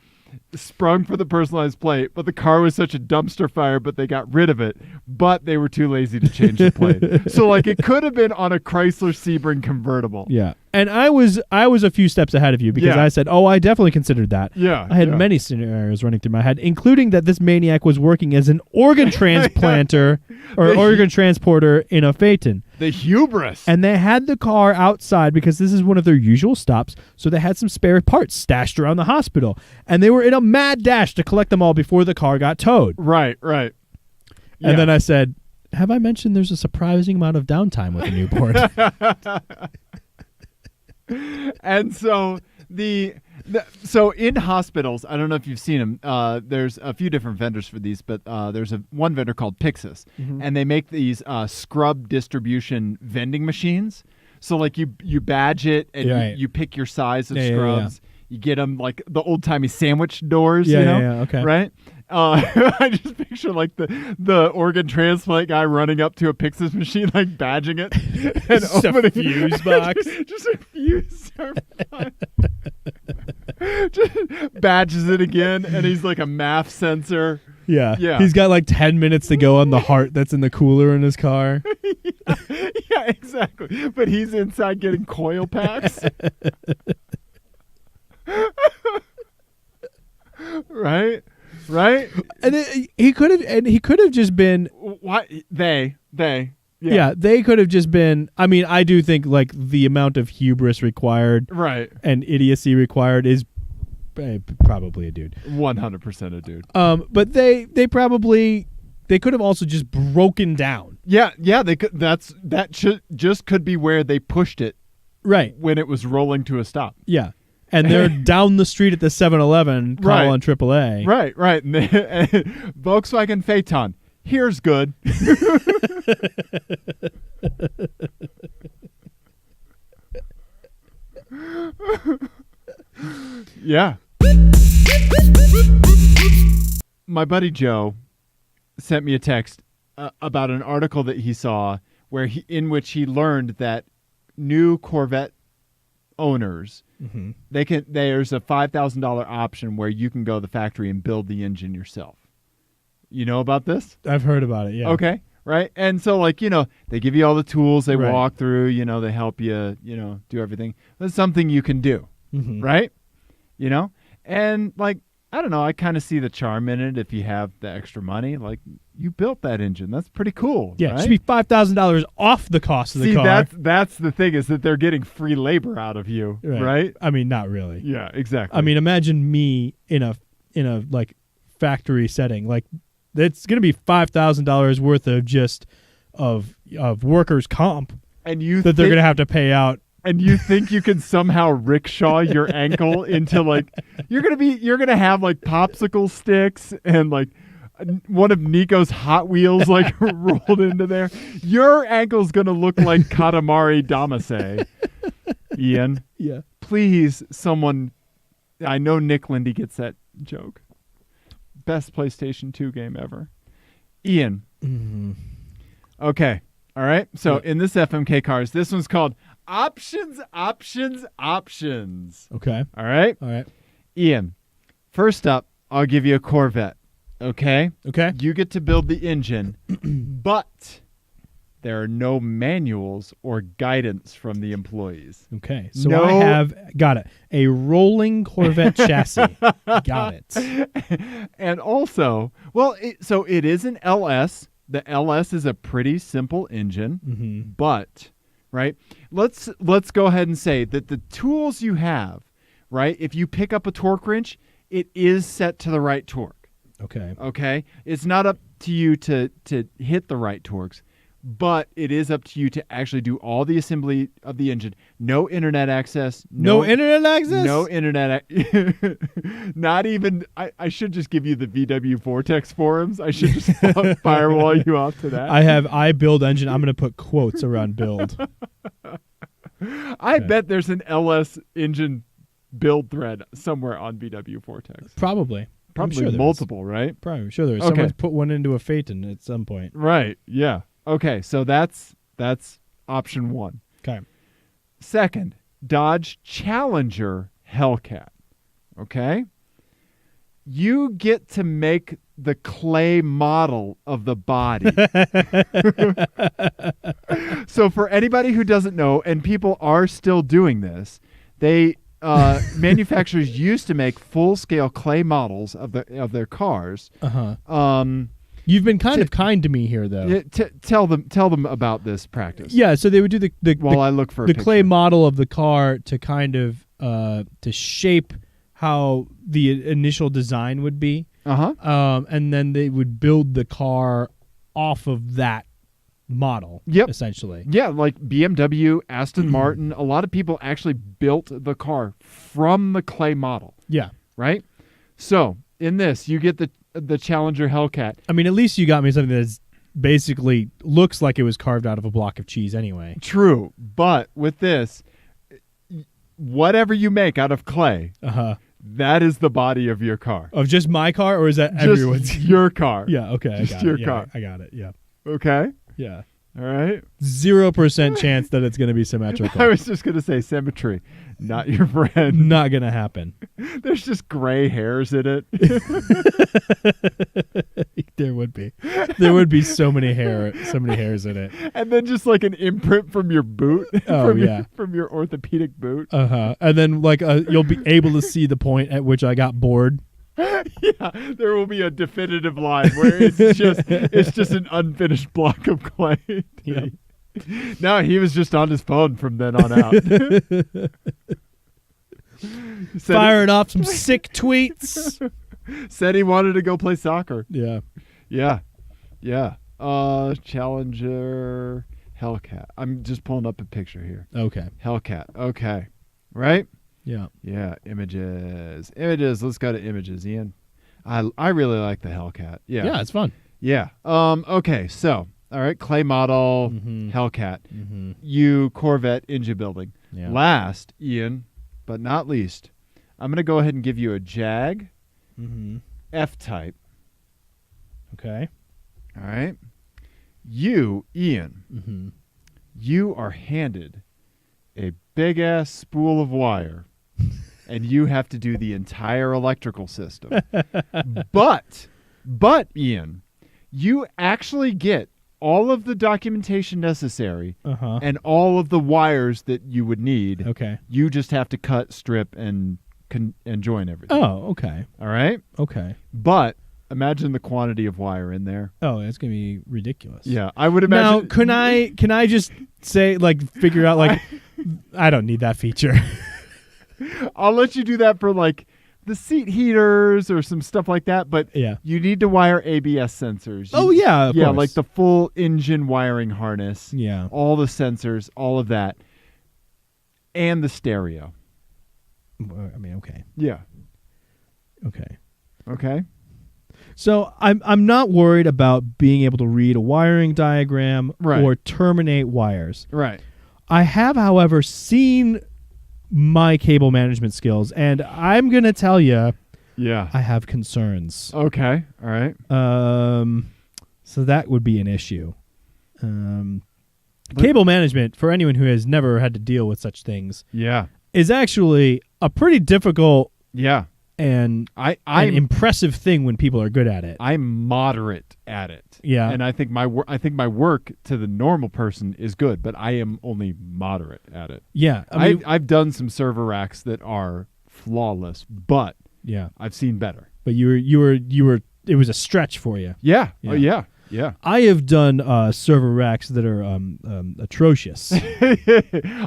sprung for the personalized plate, but the car was such a dumpster fire, but they got rid of it. But they were too lazy to change the plate. So like it could have been on a Chrysler Sebring convertible. Yeah. And I was a few steps ahead of you because I said, oh, I definitely considered that. Yeah. I had many scenarios running through my head, including that this maniac was working as an organ transplanter or organ transporter in a Phaeton. The hubris. And they had the car outside because this is one of their usual stops. So they had some spare parts stashed around the hospital. And they were in a mad dash to collect them all before the car got towed. Right. Yeah. And then I said, have I mentioned there's a surprising amount of downtime with a newborn? And so so in hospitals, I don't know if you've seen them. There's a few different vendors for these, but there's one vendor called Pixis, and they make these scrub distribution vending machines. So like you badge it and you pick your size of scrubs. Yeah. You get them like the old timey sandwich doors. Okay. Right. I just picture like the organ transplant guy running up to a Pixis machine, like badging it and just opening a fuse box. Just a fuse. Just badges it again, and he's like a MAF sensor. Yeah. He's got like 10 minutes to go on the heart that's in the cooler in his car. Yeah, exactly. But he's inside getting coil packs. Right. And he could have just been what they they could have just been. I mean, I do think like the amount of hubris required, right, and idiocy required is probably a dude. 100% a dude. But they could have also just broken down. Yeah, they could. That could be where they pushed it, right, when it was rolling to a stop. Yeah. And they're down the street at the 7-Eleven calling AAA. Right. And Volkswagen Phaeton. Here's good. Yeah. My buddy Joe sent me a text about an article that he saw in which he learned that new Corvette owners, there's a $5,000 option where you can go to the factory and build the engine yourself. You know about this? I've heard about it. Yeah. Okay. Right. And so like, they give you all the tools, they walk through, they help you, do everything. That's something you can do. Right. And like, I don't know. I kind of see the charm in it if you have the extra money. Like, you built that engine. That's pretty cool. Yeah, right? It should be $5,000 off the cost of the car. That's the thing, is that they're getting free labor out of you, right? I mean, not really. Yeah, exactly. I mean, imagine me in a like factory setting. Like, it's going to be $5,000 worth of just of workers' comp, and they're going to have to pay out. And you think you can somehow rickshaw your ankle into like you're gonna have like popsicle sticks and like one of Nico's Hot Wheels like rolled into there. Your ankle's gonna look like Katamari Damacy. Ian, yeah, please, someone. I know Nick Lindy gets that joke. Best PlayStation 2 game ever. Ian. Okay. All right. So in this FMK cars, this one's called Options. Okay. All right. Ian, first up, I'll give you a Corvette. Okay. You get to build the engine, but there are no manuals or guidance from the employees. Okay. So I have got it. A rolling Corvette chassis. Got it. And also, so it is an LS. The LS is a pretty simple engine, but right. Let's go ahead and say that the tools you have, right? If you pick up a torque wrench, it is set to the right torque. Okay. It's not up to you to hit the right torques. but it is up to you to actually do all the assembly of the engine. No internet access. No internet access? No internet. Not even. I should just give you the VW Vortex forums. I should just firewall you off to that. I build engine. I'm going to put quotes around build. I bet there's an LS engine build thread somewhere on VW Vortex. Probably sure multiple, right? Probably sure there is. Someone's put one into a Phaeton at some point. Right. Yeah. Okay. So that's option 1. Okay. Second, Dodge Challenger Hellcat. Okay. You get to make the clay model of the body. So for anybody who doesn't know, and people are still doing this, manufacturers used to make full-scale clay models of their cars. You've been kind to me here, though. Tell them about this practice. Yeah, so they would do I look for the clay model of the car to kind of to shape how the initial design would be. And then they would build the car off of that model, essentially. Yeah, like BMW, Aston Martin, a lot of people actually built the car from the clay model. Yeah. Right? So, in this, you get the Challenger Hellcat. I mean, at least you got me something that's basically looks like it was carved out of a block of cheese anyway. True, but with this, whatever you make out of clay, that is the body of your car. Of just my car, or is that everyone's? Your car. Yeah, okay. Just your car. I got it, yeah. Okay? Yeah. All right. 0% chance that it's going to be symmetrical. I was just going to say symmetry. Not your friend. Not going to happen. There's just gray hairs in it. There would be. There would be so many hairs in it. And then just like an imprint from your boot. From your orthopedic boot. And then like you'll be able to see the point at which I got bored. Yeah, there will be a definitive line where it's just an unfinished block of clay. Yep. No, he was just on his phone from then on out. Firing off some sick tweets. Said he wanted to go play soccer. Yeah. Challenger Hellcat. I'm just pulling up a picture here. Okay. Hellcat. Okay. Right? Yeah. Yeah. Images. Let's go to images, Ian. I really like the Hellcat. Yeah. Yeah, it's fun. Yeah. Okay. So, all right. Clay model, Hellcat. You Corvette engine building. Yeah. Last, Ian, but not least, I'm going to go ahead and give you a Jag F-Type. Okay. All right. You, Ian, you are handed a big-ass spool of wire, and you have to do the entire electrical system. But, Ian, you actually get all of the documentation necessary and all of the wires that you would need. Okay. You just have to cut, strip, and join everything. Oh, okay. All right? Okay. But imagine the quantity of wire in there. Oh, it's going to be ridiculous. Yeah, I would imagine. Now, can I just say, like, figure out, like, I don't need that feature. I'll let you do that for, like, the seat heaters or some stuff like that, but you need to wire ABS sensors. Of course. Like the full engine wiring harness. Yeah. All the sensors, all of that. And the stereo. I mean, okay. Yeah. Okay. So I'm not worried about being able to read a wiring diagram or terminate wires. Right. I have, however, seen my cable management skills, and I'm going to tell you, I have concerns. Okay. All right. So that would be an issue. Cable management, for anyone who has never had to deal with such things, is actually a pretty difficult and an impressive thing when people are good at it. I'm moderate at it. Yeah. And I think my work to the normal person is good, but I am only moderate at it. Yeah. I've done some server racks that are flawless, but I've seen better. But you were it was a stretch for you. Yeah. Oh, yeah. Yeah. I have done server racks that are atrocious.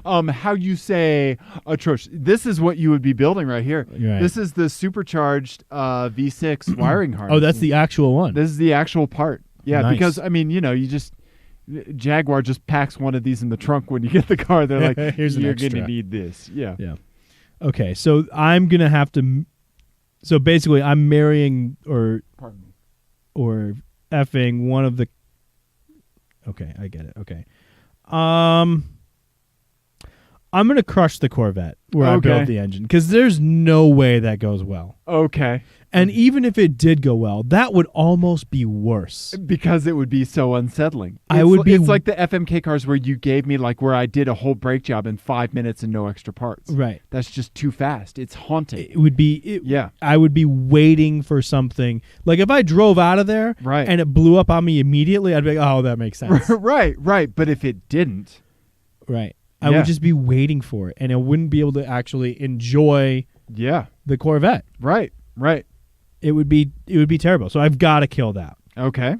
How you say atrocious? This is what you would be building right here. Right. This is the supercharged V6 wiring harness. Oh, that's the actual one. This is the actual part. Yeah, Nice. because I mean, you Jaguar just packs one of these in the trunk when you get the car. They're like, Here's you're going to need this. Yeah. Yeah. Okay, so I'm going to have to... So basically, I'm marrying or effing one of the... Okay, I get it. Okay. I'm going to crush the Corvette where I built the engine because there's no way that goes well. Okay. And even if it did go well, that would almost be worse. Because it would be so unsettling. It's like the FMK cars where you gave me where I did a whole brake job in 5 minutes and no extra parts. Right. That's just too fast. It's haunting. It would be... I would be waiting for something. Like if I drove out of there and it blew up on me immediately, I'd be like, oh, that makes sense. Right. But if it didn't... Right. I would just be waiting for it, and I wouldn't be able to actually enjoy the Corvette. Right. It would be terrible. So I've got to kill that. Okay.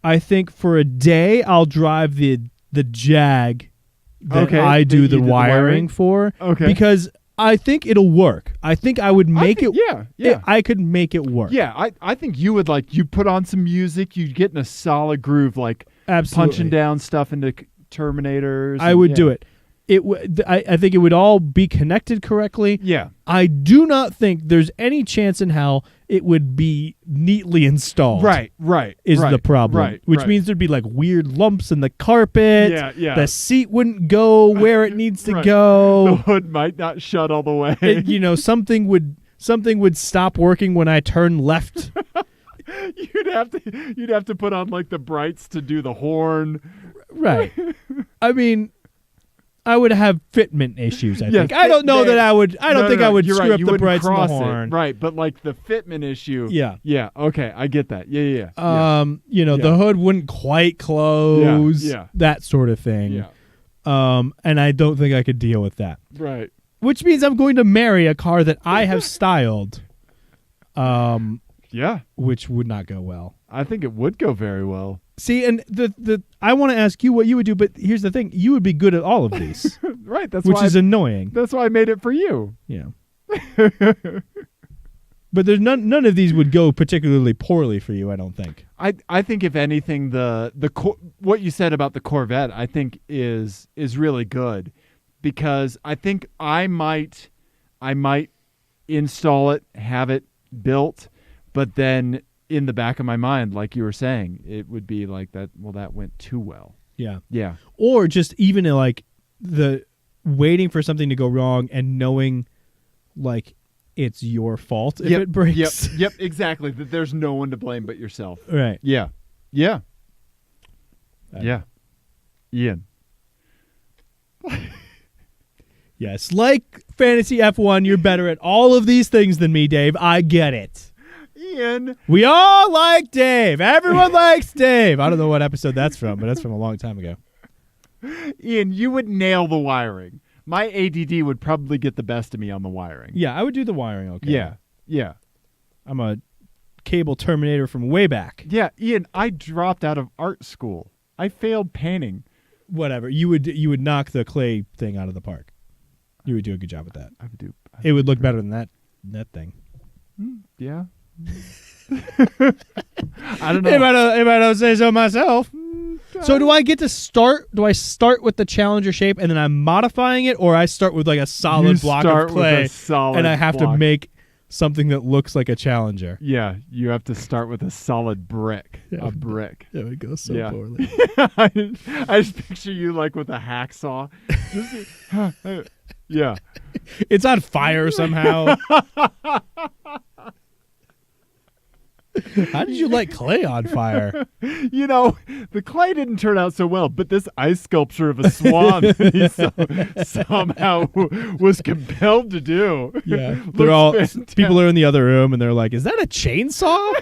I think for a day I'll drive the Jag that I do the wiring for. Okay. Because I think it'll work. I think I would make it. Yeah. I could make it work. Yeah. I think you would you put on some music, you'd get in a solid groove, absolutely punching down stuff into Terminators. I would do it. I think it would all be connected correctly. Yeah. I do not think there's any chance in hell it would be neatly installed. Right. Is the problem. Right. Which means there'd be weird lumps in the carpet. Yeah. The seat wouldn't go where it needs to go. The hood might not shut all the way. Something would stop working when I turn left. You'd have to put on the brights to do the horn. Right. I mean, I would have fitment issues, I think. I don't know that I would... I don't think I would screw up the brights and the horn. Right, but the fitment issue... Yeah. Yeah, okay, I get that. Yeah. The hood wouldn't quite close. Yeah. That sort of thing. Yeah. And I don't think I could deal with that. Right. Which means I'm going to marry a car that I have styled. Yeah. Which would not go well. I think it would go very well. See, and I want to ask you what you would do, but here's the thing: you would be good at all of these, right? Which is annoying. That's why I made it for you. Yeah. But there's none of these would go particularly poorly for you. I don't think. I think if anything, what you said about the Corvette, I think is really good, because I think I might install it, have it built, but then in the back of my mind, like you were saying, it would be like that. Well, that went too well. Yeah. Yeah. Or just even the waiting for something to go wrong and knowing it's your fault if it breaks. Yep. Exactly. That there's no one to blame but yourself. Right. Yeah. Ian. Yes. Like Fantasy F1, you're better at all of these things than me, Dave. I get it. Ian. We all like Dave. Everyone likes Dave. I don't know what episode that's from, but that's from a long time ago. Ian, you would nail the wiring. My ADD would probably get the best of me on the wiring. Yeah, I would do the wiring okay. Yeah. I'm a cable terminator from way back. Yeah, Ian, I dropped out of art school. I failed painting. Whatever. You would knock the clay thing out of the park. You would do a good job with that. I would do. It would look better than that thing. Yeah. I don't know. If I don't say so myself. So do I get to start? Do I start with the Challenger shape and then I'm modifying it, or I start with a solid block of clay and I have to make something that looks like a Challenger? Yeah, you have to start with a solid brick. A brick. That would go so poorly. I just picture you with a hacksaw. Yeah. It's on fire somehow. How did you light clay on fire? The clay didn't turn out so well, but this ice sculpture of a swan that he somehow was compelled to do. Yeah. People are in the other room and they're like, is that a chainsaw?